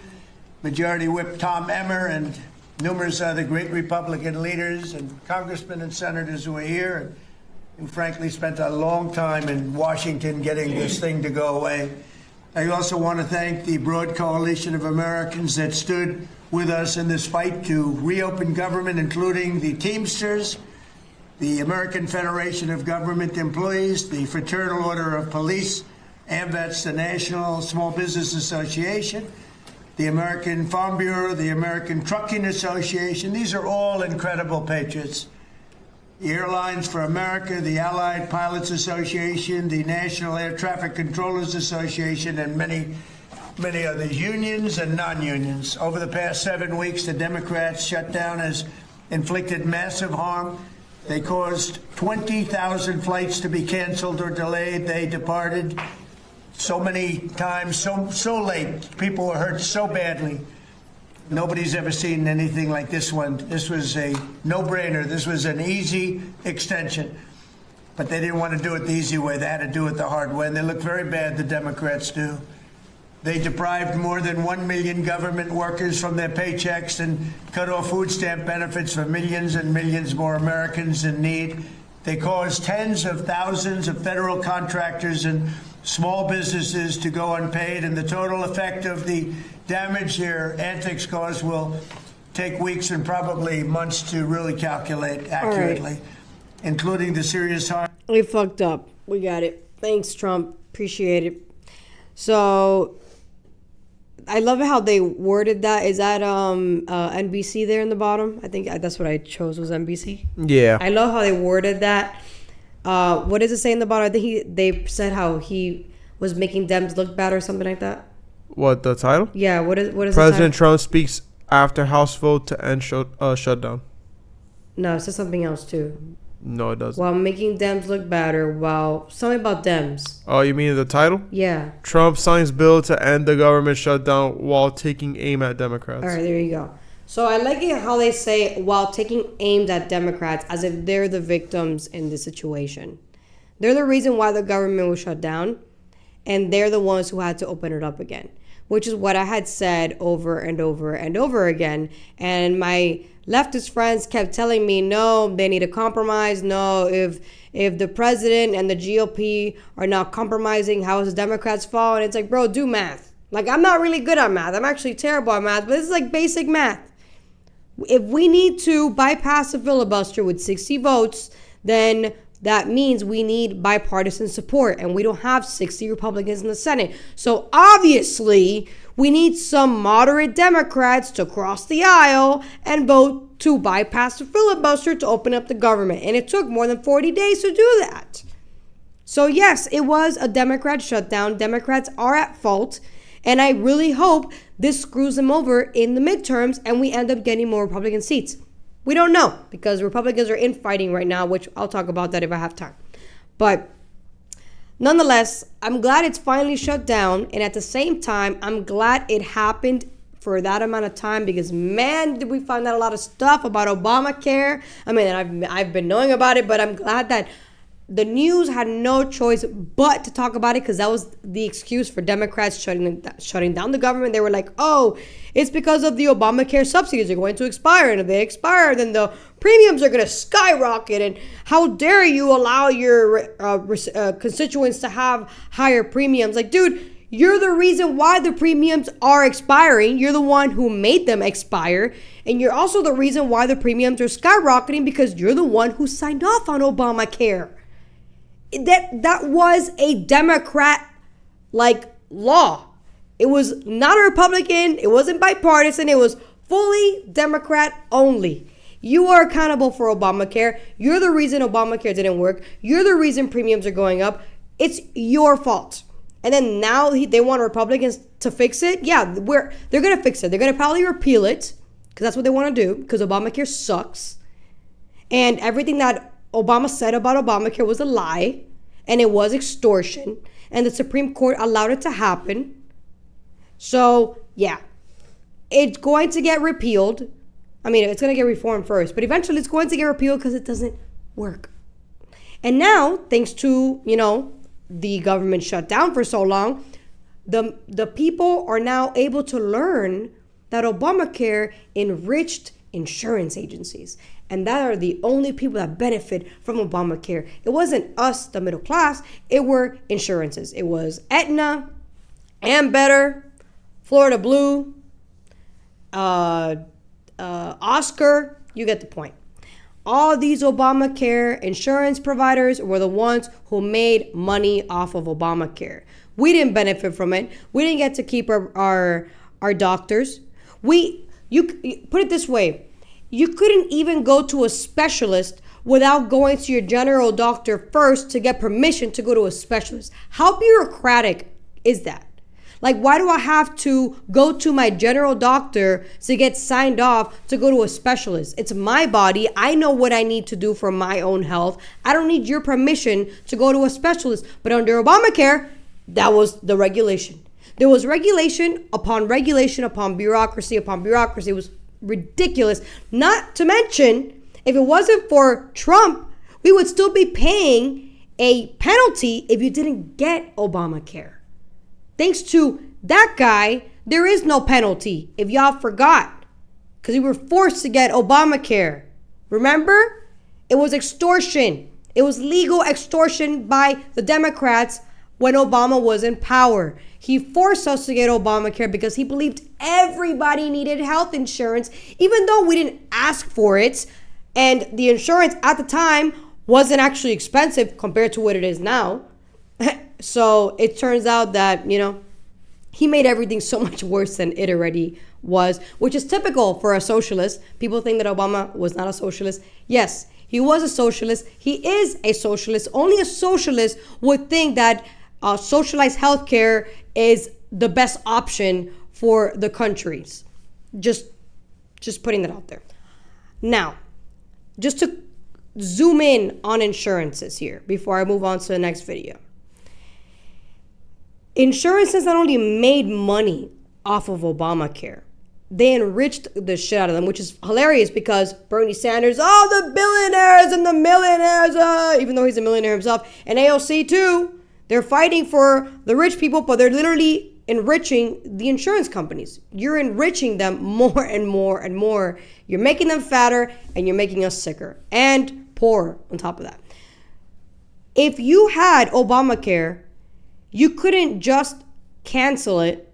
Majority Whip Tom Emmer, and numerous other great Republican leaders and congressmen and senators who are here and who frankly spent a long time in Washington getting this thing to go away. I also want to thank the broad coalition of Americans that stood with us in this fight to reopen government, including the Teamsters, the American Federation of Government Employees, the Fraternal Order of Police, AMVETS, the National Small Business Association, the American Farm Bureau, the American Trucking Association. These are all incredible patriots. The Airlines for America, the Allied Pilots Association, the National Air Traffic Controllers Association, and many other unions and non-unions. Over the past 7 weeks, the Democrats' shutdown has inflicted massive harm. They caused 20,000 flights to be canceled or delayed. They departed so many times, so late. People were hurt so badly. Nobody's ever seen anything like this one. This was a no-brainer. This was an easy extension. But they didn't want to do it the easy way. They had to do it the hard way. And they look very bad, the Democrats do. They deprived more than 1 million government workers from their paychecks and cut off food stamp benefits for millions and millions more Americans in need. They caused tens of thousands of federal contractors and small businesses to go unpaid, and the total effect of the damage their antics caused will take weeks and probably months to really calculate accurately, including the serious harm. We fucked up. We got it. Thanks, Trump. Appreciate it. So I love how they worded that. Is that NBC there in the bottom? I think that's what I chose was NBC. Yeah. I love how they worded that. What does it say in the bottom? I think they said how he was making Dems look bad or something like that. What, the title? Yeah, what is President Trump speaks after House vote to end shutdown. No, it says something else too. No, it doesn't. While making Dems look better, something about Dems. Oh, you mean the title? Yeah. Trump signs bill to end the government shutdown while taking aim at Democrats. All right, there you go. So I like it how they say, while taking aims at Democrats as if they're the victims in this situation. They're the reason why the government was shut down, and they're the ones who had to open it up again, which is what I had said over and over and over again. And my leftist friends kept telling me, no, they need a compromise. No, if the president and the GOP are not compromising, how is the Democrats' fault? And it's like, bro, do math. Like, I'm not really good at math. I'm actually terrible at math, but this is like basic math. If we need to bypass a filibuster with 60 votes, then that means we need bipartisan support, and we don't have 60 Republicans in the Senate. So obviously, we need some moderate Democrats to cross the aisle and vote to bypass the filibuster to open up the government. And it took more than 40 days to do that. So yes, it was a Democrat shutdown. Democrats are at fault. And I really hope this screws them over in the midterms and we end up getting more Republican seats. We don't know, because Republicans are infighting right now, which I'll talk about that if I have time. But nonetheless, I'm glad it's finally shut down. And at the same time, I'm glad it happened for that amount of time, because man, did we find out a lot of stuff about Obamacare. I mean, I've been knowing about it, but I'm glad that the news had no choice but to talk about it, because that was the excuse for Democrats shutting down the government. They were like, oh, it's because of the Obamacare subsidies are going to expire. And if they expire, then the premiums are going to skyrocket. And how dare you allow your constituents to have higher premiums? Like, dude, you're the reason why the premiums are expiring. You're the one who made them expire. And you're also the reason why the premiums are skyrocketing, because you're the one who signed off on Obamacare. That was a Democrat law. It was not a Republican. It wasn't bipartisan. It was fully Democrat only. You are accountable for Obamacare. You're the reason Obamacare didn't work. You're the reason premiums are going up. It's your fault. And then now they want Republicans to fix it. Yeah, they're going to fix it. They're going to probably repeal it, because that's what they want to do, because Obamacare sucks. And everything that Obama said about Obamacare was a lie, and it was extortion, and the Supreme Court allowed it to happen. So, yeah, it's going to get repealed. I mean, it's going to get reformed first, but eventually it's going to get repealed because it doesn't work. And now, thanks to, the government shut down for so long, the people are now able to learn that Obamacare enriched insurance agencies. And that are the only people that benefit from Obamacare. It wasn't us, the middle class. It were insurances. It was Aetna, Ambetter, Florida Blue, Oscar. You get the point. All these Obamacare insurance providers were the ones who made money off of Obamacare. We didn't benefit from it. We didn't get to keep our doctors. You put it this way. You couldn't even go to a specialist without going to your general doctor first to get permission to go to a specialist. How bureaucratic is that? Like, why do I have to go to my general doctor to get signed off to go to a specialist? It's my body. I know what I need to do for my own health. I don't need your permission to go to a specialist. But under Obamacare, that was the regulation. There was regulation upon bureaucracy upon bureaucracy. It was ridiculous. Not to mention, if it wasn't for Trump, we would still be paying a penalty if you didn't get Obamacare. Thanks to that guy, there is no penalty, if y'all forgot, because we were forced to get Obamacare. Remember? It was extortion. It was legal extortion by the Democrats when Obama was in power. He forced us to get Obamacare because he believed everybody needed health insurance, even though we didn't ask for it. And the insurance at the time wasn't actually expensive compared to what it is now. So it turns out that, he made everything so much worse than it already was, which is typical for a socialist. People think that Obama was not a socialist. Yes, he was a socialist. He is a socialist. Only a socialist would think that socialized healthcare is the best option for the countries. Just putting that out there. Now, just to zoom in on insurances here before I move on to the next video. Insurances not only made money off of Obamacare, they enriched the shit out of them, which is hilarious because Bernie Sanders, the billionaires and the millionaires, even though he's a millionaire himself, and AOC too, they're fighting for the rich people, but they're literally enriching the insurance companies. You're enriching them more and more and more. You're making them fatter and you're making us sicker and poorer on top of that. If you had Obamacare, you couldn't just cancel it.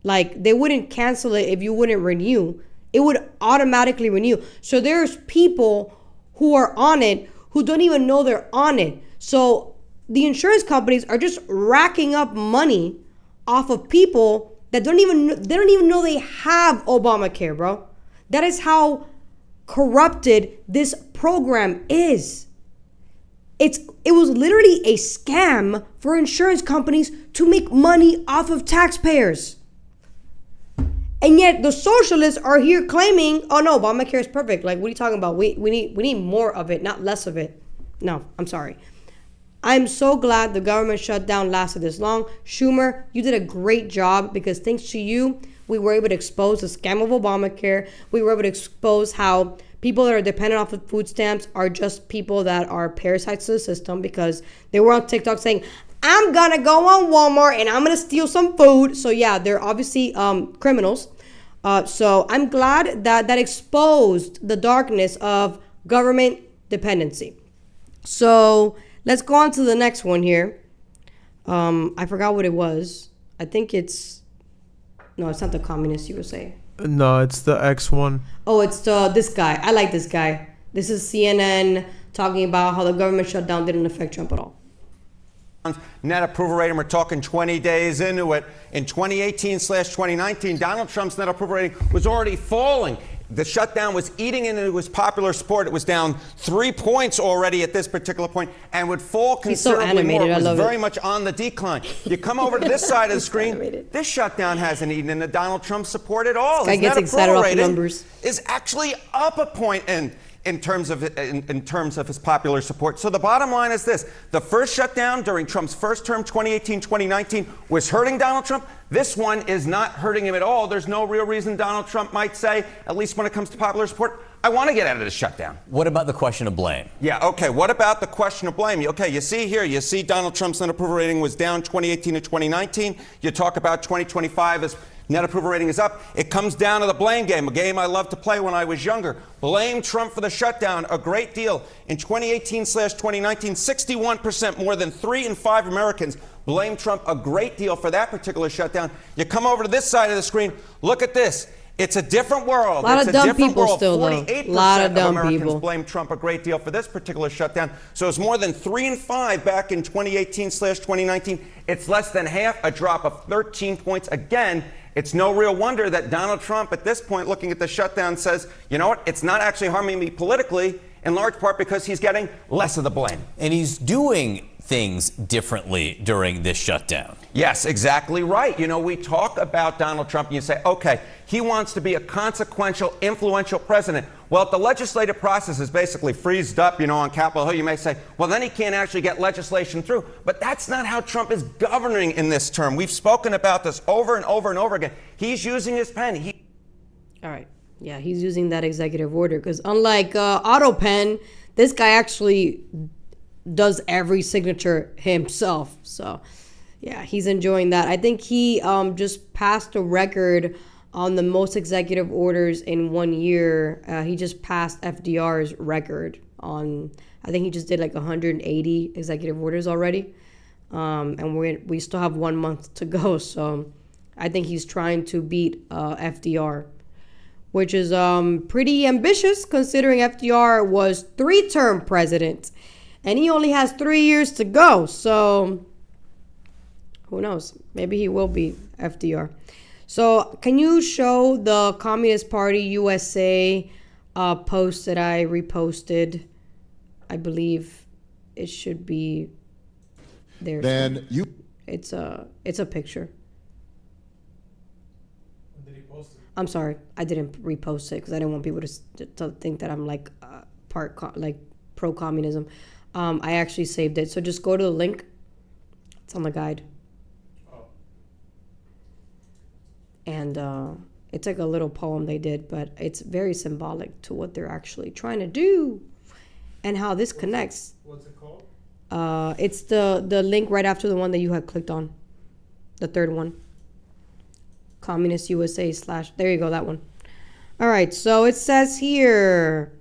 Like, they wouldn't cancel it if you wouldn't renew. It would automatically renew. So there's people who are on it who don't even know they're on it. So the insurance companies are just racking up money off of people that don't even know they have Obamacare, bro. That is how corrupted this program is. It was literally a scam for insurance companies to make money off of taxpayers. And yet the socialists are here claiming, oh no, Obamacare is perfect. Like, what are you talking about? We need more of it, not less of it. No, I'm sorry. I'm so glad the government shutdown lasted this long. Schumer, you did a great job because thanks to you, we were able to expose the scam of Obamacare. We were able to expose how people that are dependent off of food stamps are just people that are parasites to the system because they were on TikTok saying, I'm gonna go on Walmart and I'm gonna steal some food. So yeah, they're obviously criminals. So I'm glad that exposed the darkness of government dependency. So let's go on to the next one here. I forgot what it was. I think it's not the Communist USA. No, it's the X one. Oh, it's this guy. I like this guy. This is CNN talking about how the government shutdown didn't affect Trump at all. Net approval rating, we're talking 20 days into it. In 2018/2019, Donald Trump's net approval rating was already falling. The shutdown was eating into his popular support. It was down 3 points already at this particular point and would fall considerably more. It was very much on the decline. You come over to this side of the screen, this shutdown hasn't eaten into Donald Trump's support at all. This guy gets excited off the numbers. Is actually up a point in terms of his popular support. So the bottom line is this. The first shutdown during Trump's first term, 2018-2019, was hurting Donald Trump. This one is not hurting him at all. There's no real reason Donald Trump might say, at least when it comes to popular support, I want to get out of this shutdown. What about the question of blame? Yeah, okay, what about the question of blame? Okay, you see Donald Trump's net approval rating was down 2018 to 2019. You talk about 2025 as net approval rating is up. It comes down to the blame game, a game I loved to play when I was younger. Blame Trump for the shutdown a great deal. In 2018/2019, 61%, more than 3 in 5 Americans, blame Trump a great deal for that particular shutdown. You come over to this side of the screen, look at this. It's a different world. A lot of dumb people world. still, 48% though. A lot of dumb Americans people blame Trump a great deal for this particular shutdown. So it's more than 3 in 5 back in 2018/2019. It's less than half, a drop of 13 points. Again, it's no real wonder that Donald Trump, at this point, looking at the shutdown, says, you know what, it's not actually harming me politically, in large part because he's getting less of the blame. And he's doing things differently during this shutdown. Yes, exactly right. You know, we talk about Donald Trump and you say, okay, he wants to be a consequential, influential president. Well, if the legislative process is basically freezed up, on Capitol Hill, you may say, well, then he can't actually get legislation through. But that's not how Trump is governing in this term. We've spoken about this over and over and over again. He's using his pen. All right. Yeah, he's using that executive order because unlike Auto Pen, this guy actually does every signature himself. So, yeah, he's enjoying that. I think he just passed a record on the most executive orders in 1 year. He just passed FDR's record on, I think he just did like 180 executive orders already. And we still have 1 month to go. So I think he's trying to beat FDR, which is pretty ambitious considering FDR was 3-term president. And he only has 3 years to go. So who knows? Maybe he will be FDR. So can you show the Communist Party USA post that I reposted? I believe it should be there. Then you. It's a picture. When did he post it? I'm sorry, I didn't repost it because I didn't want people to think that I'm like pro-communism. I actually saved it. So just go to the link. It's on the guide. Oh. And It's like a little poem they did, but it's very symbolic to what they're actually trying to do and how this connects. What's it called? It's the link right after the one that you had clicked on. The third one. Communist USA / there you go, that one. All right, so it says here,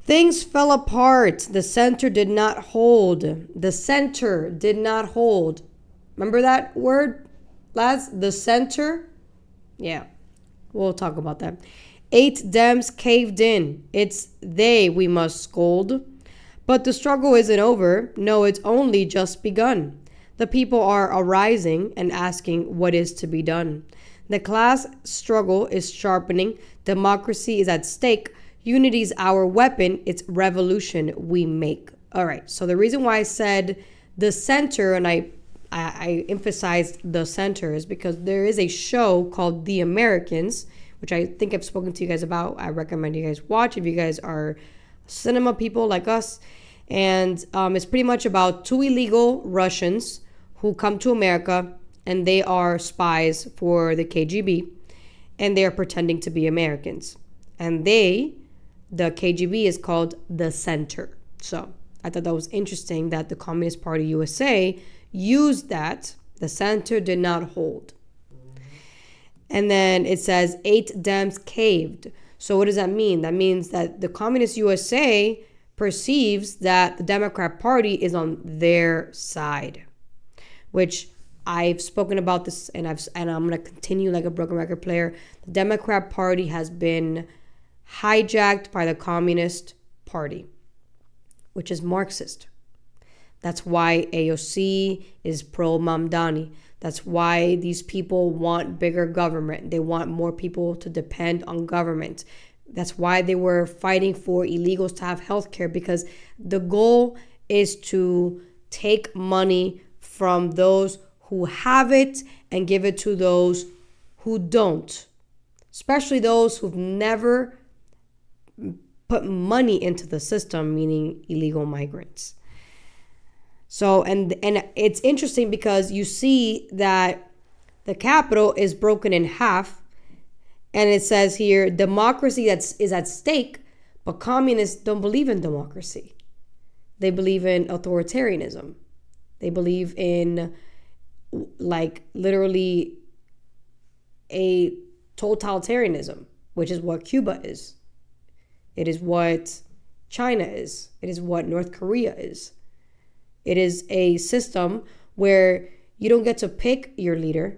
things fell apart. The center did not hold. The center did not hold. Remember that word, lads? The center? Yeah, we'll talk about that. 8 Dems caved in. It's they we must scold. But the struggle isn't over. No, it's only just begun. The people are arising and asking what is to be done. The class struggle is sharpening. Democracy is at stake. Unity is our weapon. It's revolution we make. All right. So the reason why I said the center, and I emphasized the center, is because there is a show called The Americans, which I think I've spoken to you guys about. I recommend you guys watch if you guys are cinema people like us. And it's pretty much about 2 illegal Russians who come to America, and they are spies for the KGB, and they are pretending to be Americans. And the KGB is called the Center. So I thought that was interesting that the Communist Party USA used that. The Center did not hold. And then it says 8 Dems caved. So what does that mean? That means that the Communist USA perceives that the Democrat Party is on their side, which I've spoken about this, and I'm going to continue like a broken record player. The Democrat Party has been hijacked by the Communist Party, which is Marxist. That's why AOC is pro-Mamdani. That's why these people want bigger government. They want more people to depend on government. That's why they were fighting for illegals to have health care, because the goal is to take money from those who have it and give it to those who don't, especially those who've never put money into the system, meaning illegal migrants. So, and it's interesting because you see that the Capitol is broken in half, and it says here, democracy is at stake, but communists don't believe in democracy. They believe in authoritarianism. They believe in, like, literally a totalitarianism, which is what Cuba is. It is what China is. It is what North Korea is. It is a system where you don't get to pick your leader.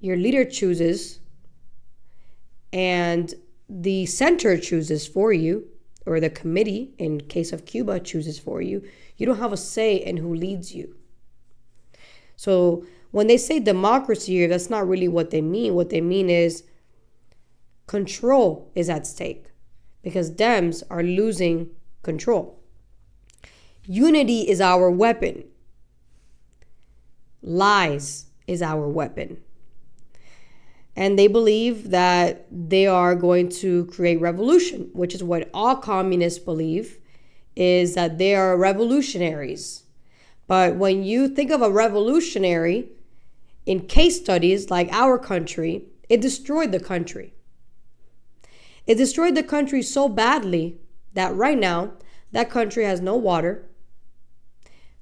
Your leader chooses, and the center chooses for you, or the committee, in case of Cuba, chooses for you. You don't have a say in who leads you. So when they say democracy, that's not really what they mean. What they mean is control is at stake, because Dems are losing control. Unity is our weapon. Lies is our weapon. And they believe that they are going to create revolution, which is what all communists believe, is that they are revolutionaries. But when you think of a revolutionary in case studies like our country, it destroyed the country. It destroyed the country so badly that right now, that country has no water.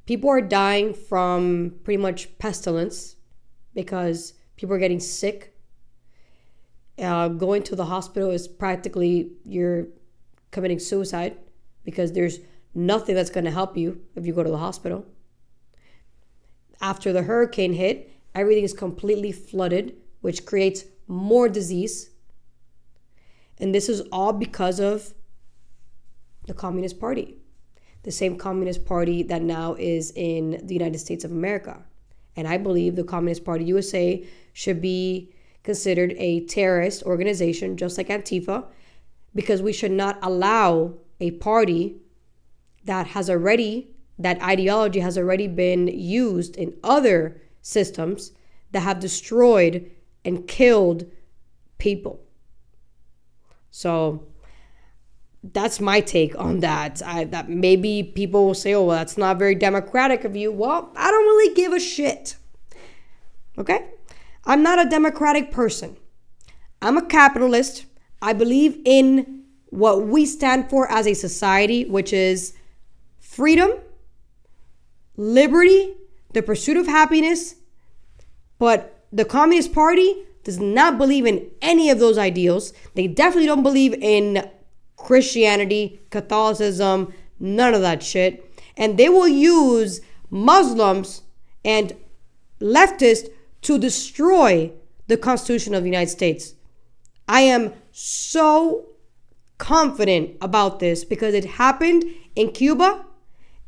People are dying from pretty much pestilence because people are getting sick. Going to the hospital is practically you're committing suicide, because there's nothing that's going to help you if you go to the hospital. After the hurricane hit, everything is completely flooded, which creates more disease. And this is all because of the Communist Party, the same Communist Party that now is in the United States of America. And I believe the Communist Party USA should be considered a terrorist organization, just like Antifa, because we should not allow a party that ideology has already been used in other systems that have destroyed and killed people. So that's my take on that. That maybe people will say, oh, well, that's not very democratic of you. Well, I don't really give a shit. Okay? I'm not a democratic person. I'm a capitalist. I believe in what we stand for as a society, which is freedom, liberty, the pursuit of happiness. But the Communist Party does not believe in any of those ideals. They definitely don't believe in Christianity, Catholicism, none of that shit. And they will use Muslims and leftists to destroy the Constitution of the United States. I am so confident about this because it happened in Cuba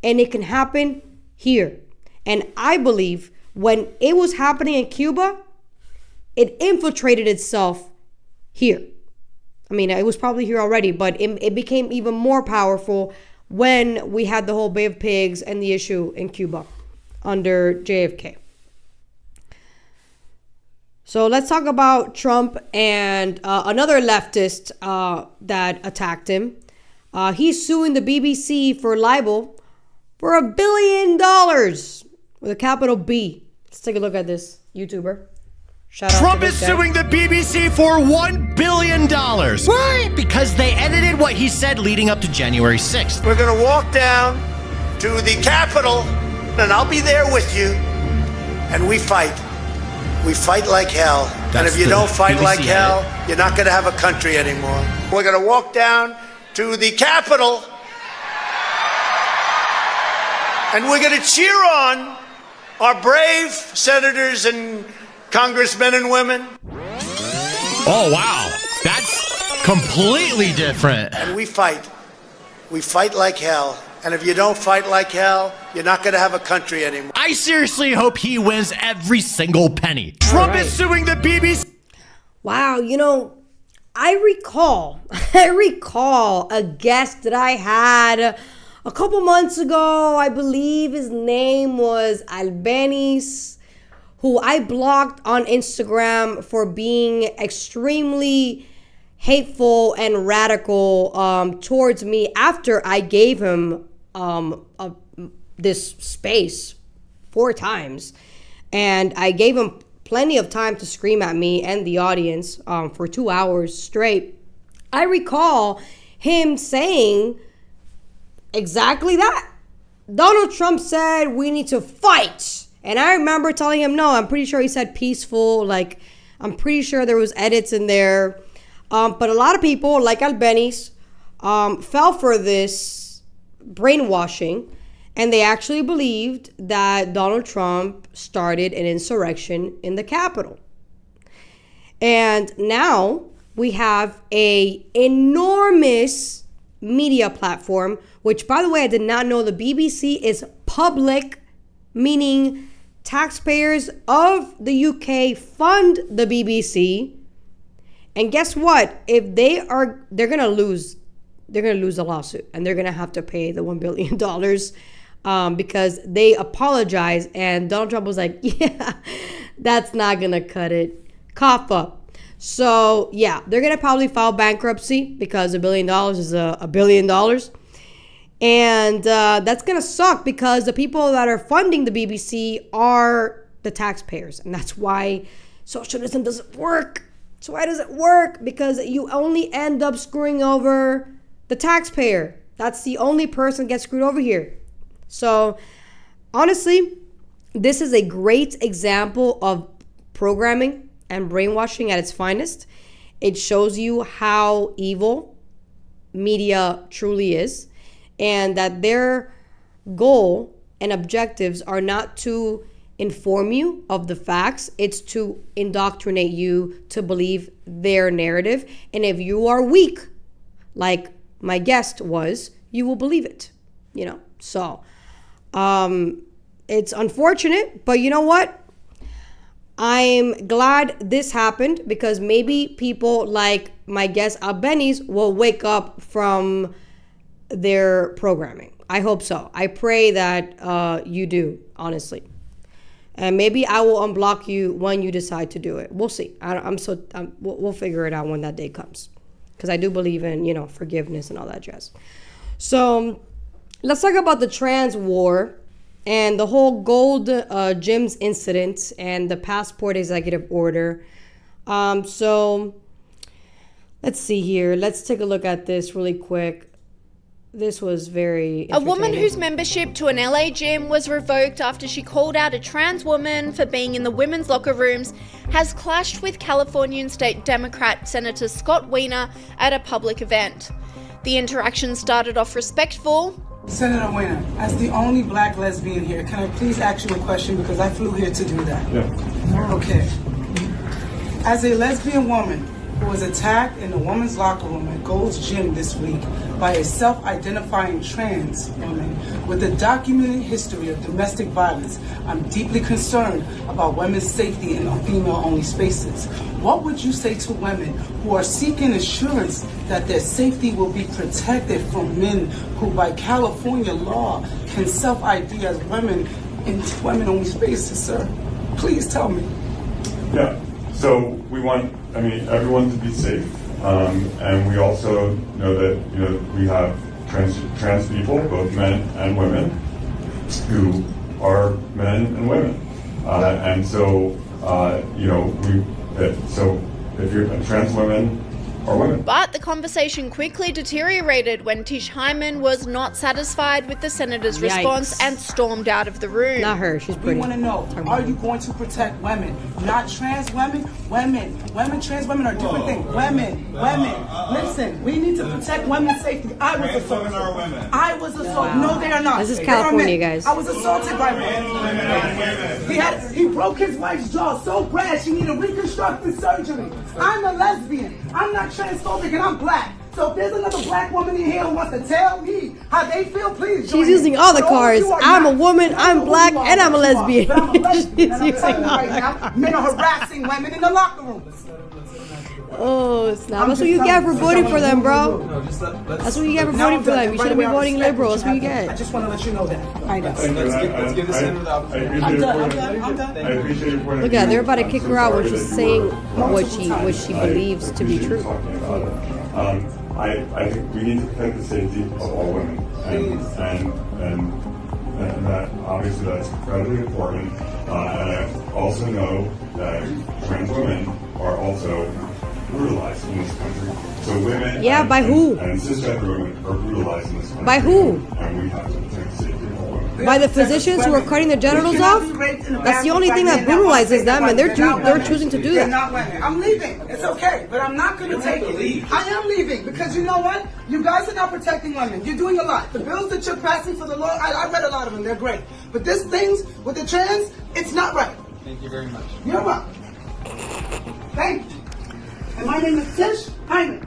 and it can happen here. And I believe when it was happening in Cuba, it infiltrated itself here. I mean, it was probably here already, but it became even more powerful when we had the whole Bay of Pigs and the issue in Cuba under JFK. So let's talk about Trump and another leftist that attacked him. He's suing the BBC for libel for $1 billion with a capital B. Let's take a look at this YouTuber. Shout out Trump to is this guy. suing the BBC for $1 billion. Why? Because they edited what he said leading up to January 6th. We're going to walk down to the Capitol, and I'll be there with you, and we fight. We fight like hell. And if you don't fight like hell, you're not going to have a country anymore. We're going to walk down to the Capitol, and we're going to cheer on our brave senators and congressmen and women. Oh, wow. That's completely different. And we fight. We fight like hell. And if you don't fight like hell, you're not going to have a country anymore. I seriously hope he wins every single penny. Trump is suing the BBC. Wow, you know, I recall a guest that I had a couple months ago. I believe his name was Albanese, who I blocked on Instagram for being extremely hateful and radical towards me after I gave him this space 4 times. And I gave him plenty of time to scream at me and the audience for 2 hours straight. I recall him saying exactly that. Donald Trump said we need to fight. And I remember telling him, no, I'm pretty sure he said peaceful. Like, I'm pretty sure there was edits in there. But a lot of people, like Albanese, fell for this brainwashing, and they actually believed that Donald Trump started an insurrection in the Capitol. And now we have a enormous media platform, which, by the way, I did not know the BBC is public, meaning taxpayers of the UK fund the BBC. And guess what? If they're gonna lose the lawsuit, and they're gonna have to pay the $1 billion because they apologized, and Donald Trump was like, yeah, that's not gonna cut it. Cough up. So yeah, they're gonna probably file bankruptcy because $1 billion is $1 billion. And that's gonna suck because the people that are funding the BBC are the taxpayers, and that's why socialism doesn't work. So why does it work? Because you only end up screwing over the taxpayer. That's the only person that gets screwed over here. So honestly, this is a great example of programming and brainwashing at its finest. It shows you how evil media truly is, and that their goal and objectives are not to inform you of the facts. It's to indoctrinate you to believe their narrative. And if you are weak, like my guest was, you will believe it, you know. So it's unfortunate, but you know what? I'm glad this happened because maybe people like my guest Albanese will wake up from their programming. I hope so. I pray that you do, honestly. And maybe I will unblock you when you decide to do it. We'll see. We'll figure it out when that day comes, because I do believe in, you know, forgiveness and all that jazz. So let's talk about the trans war and the whole gold gyms incident and the passport executive order. So Let's see here. Let's take a look at this really quick. This was very A woman whose membership to an LA gym was revoked after she called out a trans woman for being in the women's locker rooms has clashed with Californian State Democrat Senator Scott Wiener at a public event. The interaction started off respectful. Senator Wiener, as the only black lesbian here, can I please ask you a question because I flew here to do that? Yeah. Okay. As a lesbian woman who was attacked in the women's locker room at Gold's Gym this week by a self-identifying trans woman with a documented history of domestic violence, I'm deeply concerned about women's safety in female-only spaces. What would you say to women who are seeking assurance that their safety will be protected from men who, by California law, can self-ID as women in women-only spaces, sir? Please tell me. Yeah, so we want, everyone to be safe. And we also know that, we have trans people, both men and women, who are men and women. So if you're a trans women or women. But the conversation quickly deteriorated when Tish Hyman was not satisfied with the senator's response and stormed out of the room. Not her, she's pretty. We want to know, are you going to protect women? Not trans women? Women, trans women are different things. Women. Listen, we need to protect women's safety. I was assaulted. I was assaulted. Wow. No, they are not. This is California, guys. I was assaulted by women. He broke his wife's jaw so bad she needed reconstructive surgery. I'm a lesbian. I'm not transphobic and I'm black. So if there's another black woman in here who wants to tell me how they feel, please join She's using all the me. cards. I'm a woman, I'm black, and I'm a lesbian. But I'm a lesbian, and I'm telling you right now, men are harassing women in the locker rooms. Oh, snap. That's what you get for voting for them, bro. That's what you get for voting for them. You shouldn't be voting liberal. That's what you get. I just want to let you know that. I know. Let's give the senator the opportunity. I'm done. I appreciate your point. Look at her. They're about to kick her out when she's saying what she believes to be true. I think we need to protect the safety of all women, and that obviously that's incredibly important. And I also know that trans women are also brutalized in this country. So women, by who? And cisgender women are brutalized in this country. By who? And we have to protect the safety of all women. By the physicians who are cutting their genitals off? That's the only thing that brutalizes them, and they're choosing to do They're that. not women. I'm leaving. It's okay, but I'm not going to take it. I am leaving because you know what? You guys are not protecting women. You're doing a lot. The bills that you're passing for the law, I read a lot of them. They're great. But this things with the trans, it's not right. Thank you very much. You're welcome. Thank you. And my name is Tish Hyman.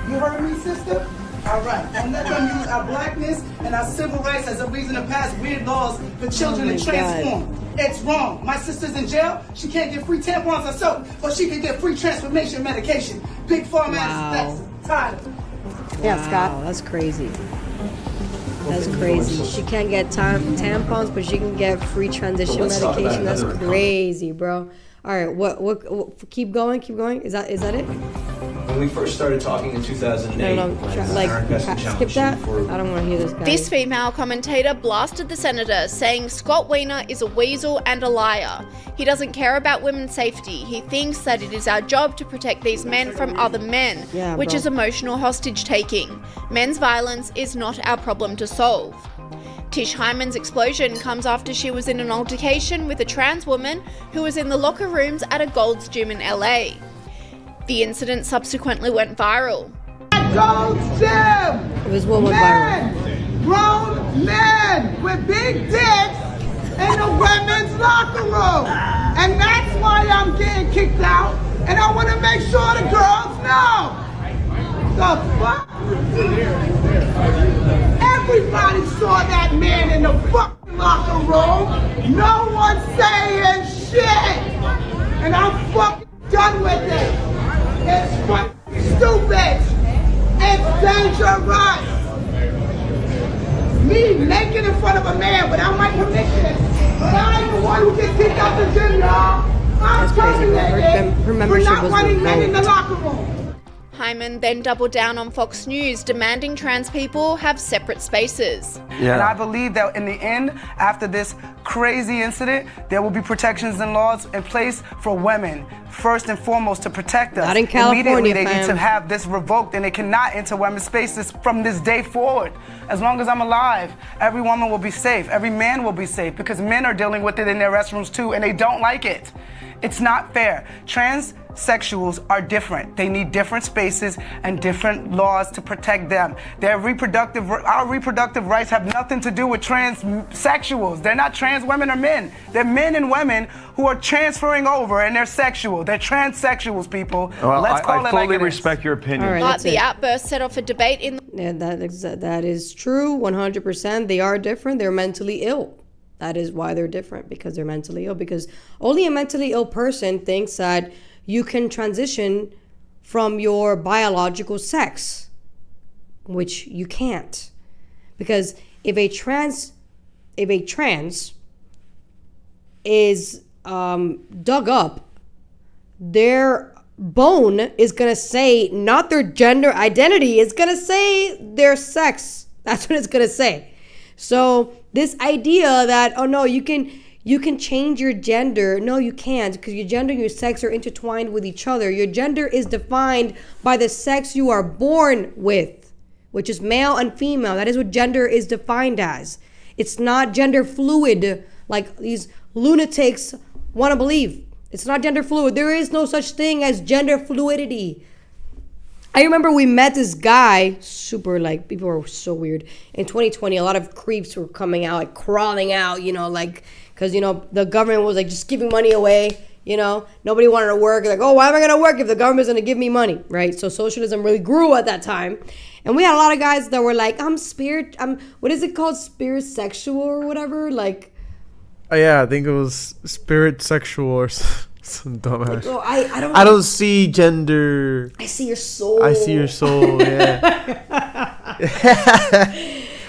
You heard me, sister? All right. And let them use our blackness and our civil rights as a reason to pass weird laws for children to transform. It's wrong. My sister's in jail. She can't get free tampons or soap, but she can get free transformation medication. Big pharma ass. Tired. Yeah, Scott. That's crazy. That's crazy. She can't get tampons, but she can get free transition medication. That's crazy, bro. All right, what keep going. Is that it? When we first started talking in 2008, skip that. I don't want to hear this guy. This female commentator blasted the senator, saying Scott Wiener is a weasel and a liar. He doesn't care about women's safety. He thinks that it is our job to protect these men from other men, which is emotional hostage taking. Men's violence is not our problem to solve. Tish Hyman's explosion comes after she was in an altercation with a trans woman who was in the locker rooms at a Gold's Gym in LA. The incident subsequently went viral. Gold's Gym! It was one viral. Grown men with big dicks in the women's locker room. And that's why I'm getting kicked out. And I want to make sure the girls know. The fuck? Everybody saw that man in the fucking locker room. No one's saying shit. And I'm fucking done with it. It's fucking stupid. It's dangerous. Me naked in front of a man without my permission. But I'm the one who gets kicked out the gym, y'all. I'm terminated her membership for not was wanting men in the revoked. locker room. Hyman then doubled down on Fox News, demanding trans people have separate spaces. And I believe that in the end, after this crazy incident, there will be protections and laws in place for women, first and foremost, to protect us. Not in California, Immediately, they need fam. to have this revoked, and they cannot enter women's spaces from this day forward. As long as I'm alive, every woman will be safe. Every man will be safe, because men are dealing with it in their restrooms too, and they don't like it. It's not fair. Transsexuals are different. They need different spaces and different laws to protect them. Our reproductive rights have nothing to do with transsexuals. They're not trans women or men. They're men and women who are transferring over, and they're sexual. They're transsexuals, people. Well, Let's call I it like fully it is. respect your opinion. All right, But that's the it. outburst set off a debate in Yeah, that is true, 100%. They are different. They're mentally ill. That is why they're different, because they're mentally ill. Because only a mentally ill person thinks that you can transition from your biological sex, which you can't. Because if a trans is dug up, their bone is gonna say not their gender identity, it's gonna say their sex. That's what it's gonna say. So this idea that, oh no, you can change your gender. No, you can't, because your gender and your sex are intertwined with each other. Your gender is defined by the sex you are born with, which is male and female. That is what gender is defined as. It's not gender fluid like these lunatics want to believe. It's not gender fluid. There is no such thing as gender fluidity. I remember we met this guy, super, like, people were so weird. In 2020, a lot of creeps were coming out, like, crawling out, you know, like, because, you know, the government was, like, just giving money away, you know. Nobody wanted to work. Like, oh, why am I going to work if the government's going to give me money, right? So socialism really grew at that time. And we had a lot of guys that were like, I'm what is it called? Spirit sexual or whatever? Like, Yeah, I think it was spirit sexual or some dumbass. oh, I don't see gender. I see your soul. I see your soul. Yeah.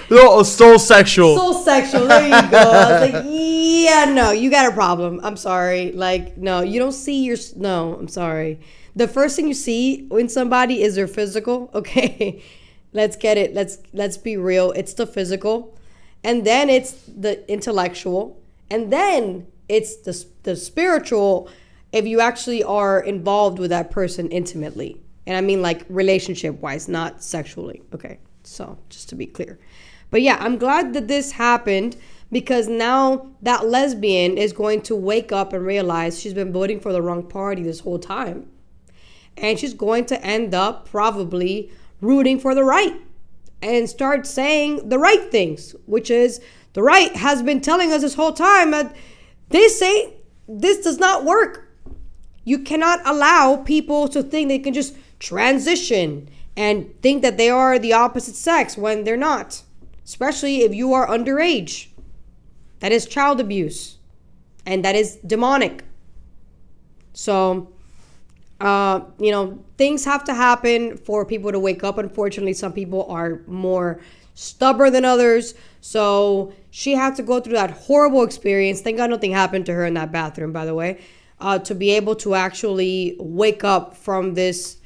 No, soul sexual. Soul sexual. There you go. I was like, yeah, no, you got a problem. I'm sorry. Like, no, you don't see your. No, I'm sorry. The first thing you see in somebody is their physical. Okay, let's get it. Let's be real. It's the physical, and then it's the intellectual, and then it's the spiritual. If you actually are involved with that person intimately, and I mean like relationship wise, not sexually. Okay, so just to be clear. But yeah, I'm glad that this happened, because now that lesbian is going to wake up and realize she's been voting for the wrong party this whole time. And she's going to end up probably rooting for the right and start saying the right things, which is the right has been telling us this whole time that they say this does not work. You cannot allow people to think they can just transition and think that they are the opposite sex when they're not. Especially if you are underage. That is child abuse. And that is demonic. So, things have to happen for people to wake up. Unfortunately, some people are more stubborn than others. So she had to go through that horrible experience. Thank God nothing happened to her in that bathroom, by the way. To be able to actually wake up from this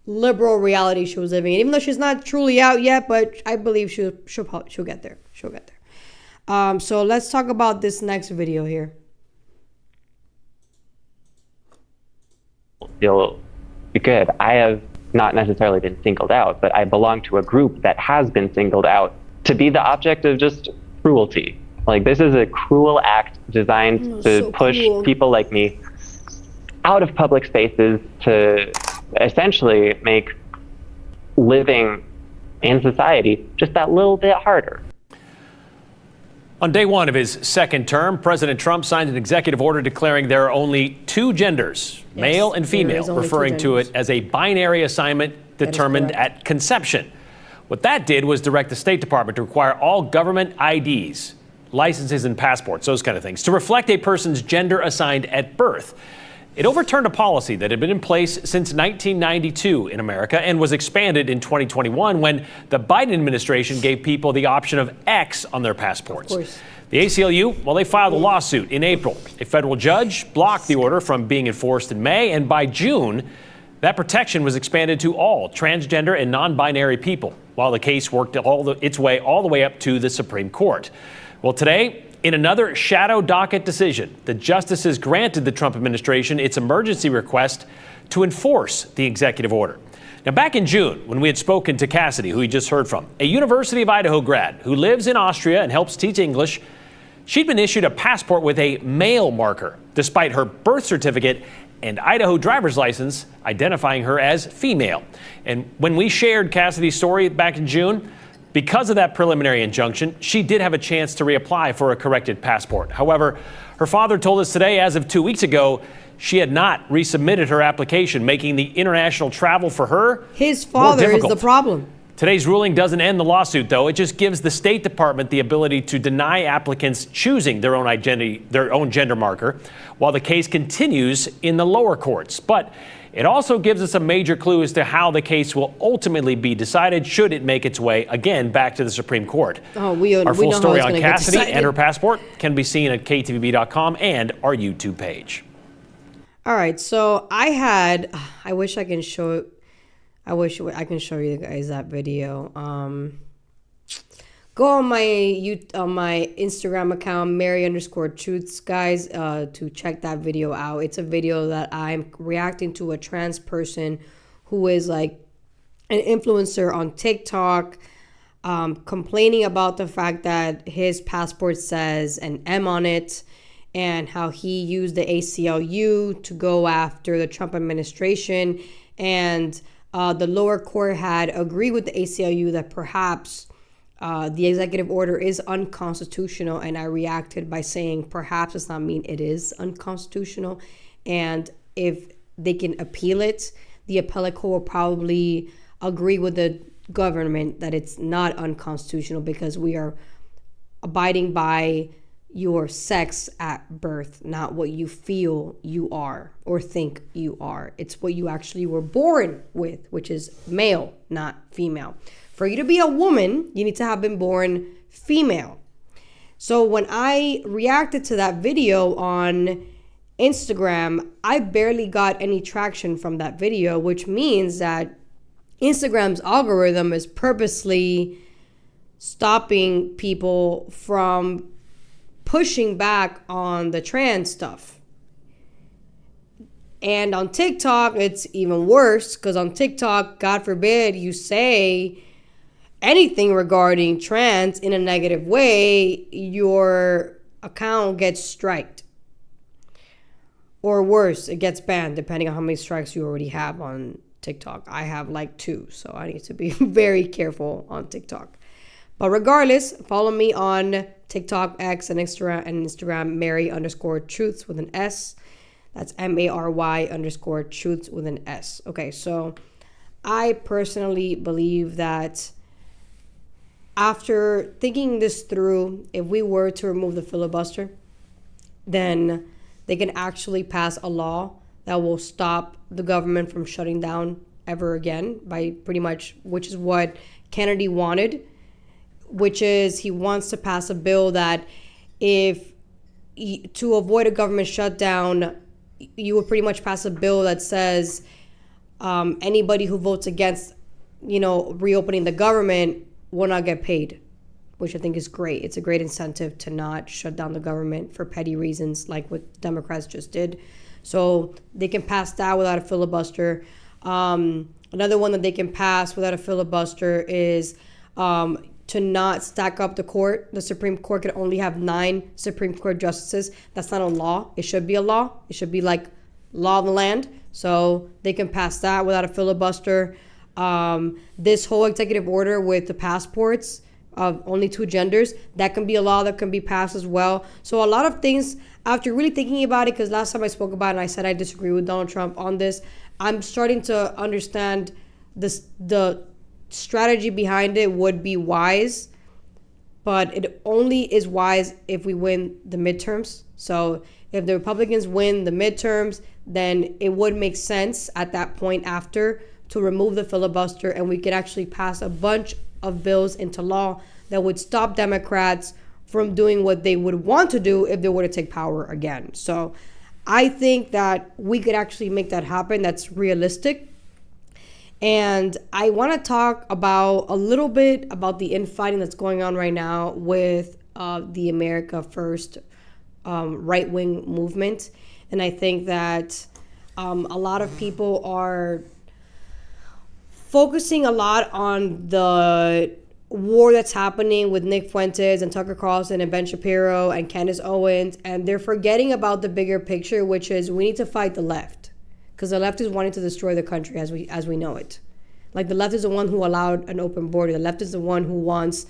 liberal reality she was living in, even though she's not truly out yet, but I believe she'll get there. She'll get there. So let's talk about this next video here. Feel good. I have not necessarily been singled out, but I belong to a group that has been singled out to be the object of just cruelty. Like, this is a cruel act designed to push people like me out of public spaces to essentially make living in society just that little bit harder. On day one of his second term, President Trump signed an executive order declaring there are only two genders, male and female, referring to it as a binary assignment determined at conception. What that did was direct the State Department to require all government IDs, licenses and passports, those kind of things, to reflect a person's gender assigned at birth. It overturned a policy that had been in place since 1992 in America and was expanded in 2021 when the Biden administration gave people the option of X on their passports. The ACLU, well, they filed a lawsuit in April. A federal judge blocked the order from being enforced in May, and by June, That protection was expanded to all transgender and non-binary people, while the case worked its way all the way up to the Supreme Court. Well, today, in another shadow docket decision, the justices granted the Trump administration its emergency request to enforce the executive order. Now, back in June, when we had spoken to Cassidy, who you just heard from, a University of Idaho grad who lives in Austria and helps teach English, she'd been issued a passport with a male marker, despite her birth certificate and Idaho driver's license identifying her as female. And when we shared Cassidy's story back in June, because of that preliminary injunction, she did have a chance to reapply for a corrected passport. However, her father told us today, as of 2 weeks ago, she had not resubmitted her application, making the international travel for her his father more is the problem. Today's ruling doesn't end the lawsuit, though. It just gives the State Department the ability to deny applicants choosing their own identity, their own gender marker, while the case continues in the lower courts. But it also gives us a major clue as to how the case will ultimately be decided should it make its way again back to the Supreme Court. Our full story on Cassidy and her passport can be seen at ktvb.com and our YouTube page. All right, so I wish I can show you guys that video. Go on my Instagram account, Mary_Truths, guys, to check that video out. It's a video that I'm reacting to a trans person who is like an influencer on TikTok, complaining about the fact that his passport says an M on it, and how he used the ACLU to go after the Trump administration. And the lower court had agreed with the ACLU that perhaps the executive order is unconstitutional. And I reacted by saying perhaps does not mean it is unconstitutional. And if they can appeal it, the appellate court will probably agree with the government that it's not unconstitutional because we are abiding by your sex at birth, not what you feel you are or think you are. It's what you actually were born with, which is male, not female. For you to be a woman, you need to have been born female. So when I reacted to that video on Instagram, I barely got any traction from that video, which means that Instagram's algorithm is purposely stopping people from pushing back on the trans stuff. And on TikTok, it's even worse because on TikTok, God forbid you say anything regarding trans in a negative way, your account gets striked. Or worse, it gets banned depending on how many strikes you already have on TikTok. I have like 2, so I need to be very careful on TikTok. But regardless, follow me on TikTok, X, and Instagram, Mary_Truths with an S. That's MARY_Truths with an S. Okay, so I personally believe that after thinking this through, if we were to remove the filibuster, then they can actually pass a law that will stop the government from shutting down ever again, by pretty much, which is what Kennedy wanted, which is he wants to pass a bill that to avoid a government shutdown, you would pretty much pass a bill that says anybody who votes against, reopening the government will not get paid, which I think is great. It's a great incentive to not shut down the government for petty reasons like what Democrats just did. So they can pass that without a filibuster. Another one that they can pass without a filibuster is to not stack up the court. The Supreme Court can only have 9 Supreme Court justices. That's not a law. It should be a law. It should be like law of the land. So they can pass that without a filibuster. This whole executive order with the passports of only 2 genders, that can be a law that can be passed as well. So a lot of things, after really thinking about it, because last time I spoke about it and I said I disagree with Donald Trump on this, I'm starting to understand the strategy behind it would be wise, but it only is wise if we win the midterms. So if the Republicans win the midterms, then it would make sense at that point after to remove the filibuster, and we could actually pass a bunch of bills into law that would stop Democrats from doing what they would want to do if they were to take power again. So I think that we could actually make that happen. That's realistic. And I want to talk about a little bit about the infighting that's going on right now with the America First right-wing movement. And I think that a lot of people are focusing a lot on the war that's happening with Nick Fuentes and Tucker Carlson and Ben Shapiro and Candace Owens, and they're forgetting about the bigger picture, which is we need to fight the left, because the left is wanting to destroy the country as we know it. Like, the left is the one who allowed an open border. The left is the one who wants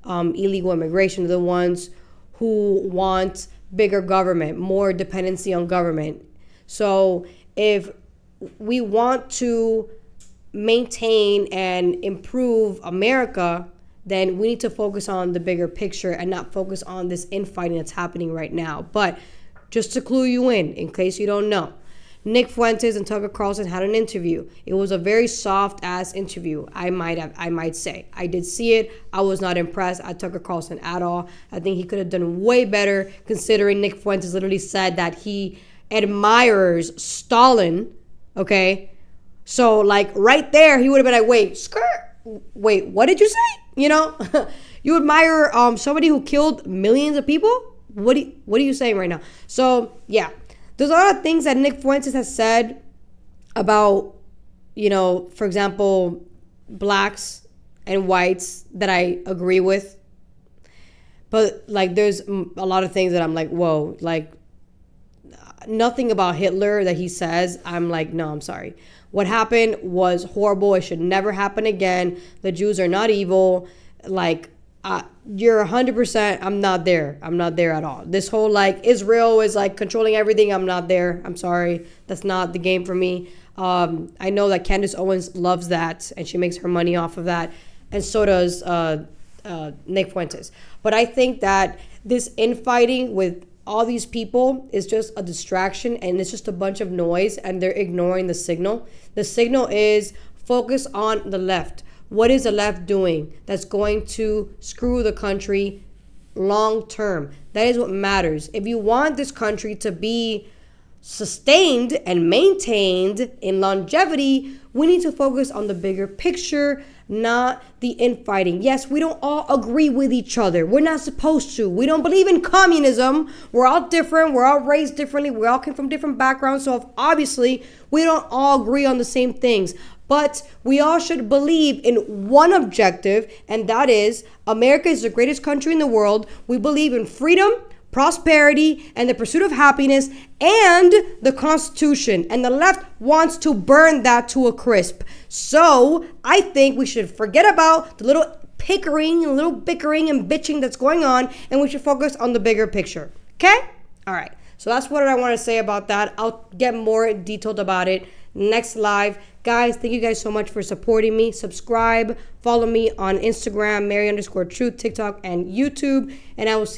illegal immigration. They're the ones who want bigger government, more dependency on government. So if we want to maintain and improve America, then we need to focus on the bigger picture and not focus on this infighting that's happening right now. But just to clue you in case you don't know, Nick Fuentes and Tucker Carlson had an interview. It was a very soft-ass interview, I might say. I did see it. I was not impressed at Tucker Carlson at all. I think he could have done way better, considering Nick Fuentes literally said that he admires Stalin, okay? So, like, right there, he would have been like, wait, what did you say? You know, you admire somebody who killed millions of people? What are you saying right now? So, yeah, there's a lot of things that Nick Fuentes has said about, you know, for example, blacks and whites that I agree with. But, like, there's a lot of things that I'm like, whoa, like, nothing about Hitler that he says, I'm like, no, I'm sorry. What happened was horrible. It should never happen again. The Jews are not evil. Like, you're 100%. I'm not there. I'm not there at all. This whole, like, Israel is, like, controlling everything. I'm not there. I'm sorry. That's not the game for me. I know that Candace Owens loves that, and she makes her money off of that. And so does Nick Fuentes. But I think that this infighting with all these people is just a distraction, and it's just a bunch of noise, and they're ignoring the signal. The signal is focus on the left. What is the left doing that's going to screw the country long term? That is what matters. If you want this country to be sustained and maintained in longevity, we need to focus on the bigger picture, not the infighting. Yes, we don't all agree with each other. We're not supposed to. We don't believe in communism. We're all different. We're all raised differently. We all came from different backgrounds. So obviously, we don't all agree on the same things. But we all should believe in one objective, and that is America is the greatest country in the world. We believe in freedom, prosperity, and the pursuit of happiness, and the Constitution. And the left wants to burn that to a crisp. So I think we should forget about the little bickering and bitching that's going on, and we should focus on the bigger picture. Okay? All right. So that's what I want to say about that. I'll get more detailed about it next live. Guys, thank you guys so much for supporting me. Subscribe, follow me on Instagram, Mary_Truth, TikTok, and YouTube. And I will see you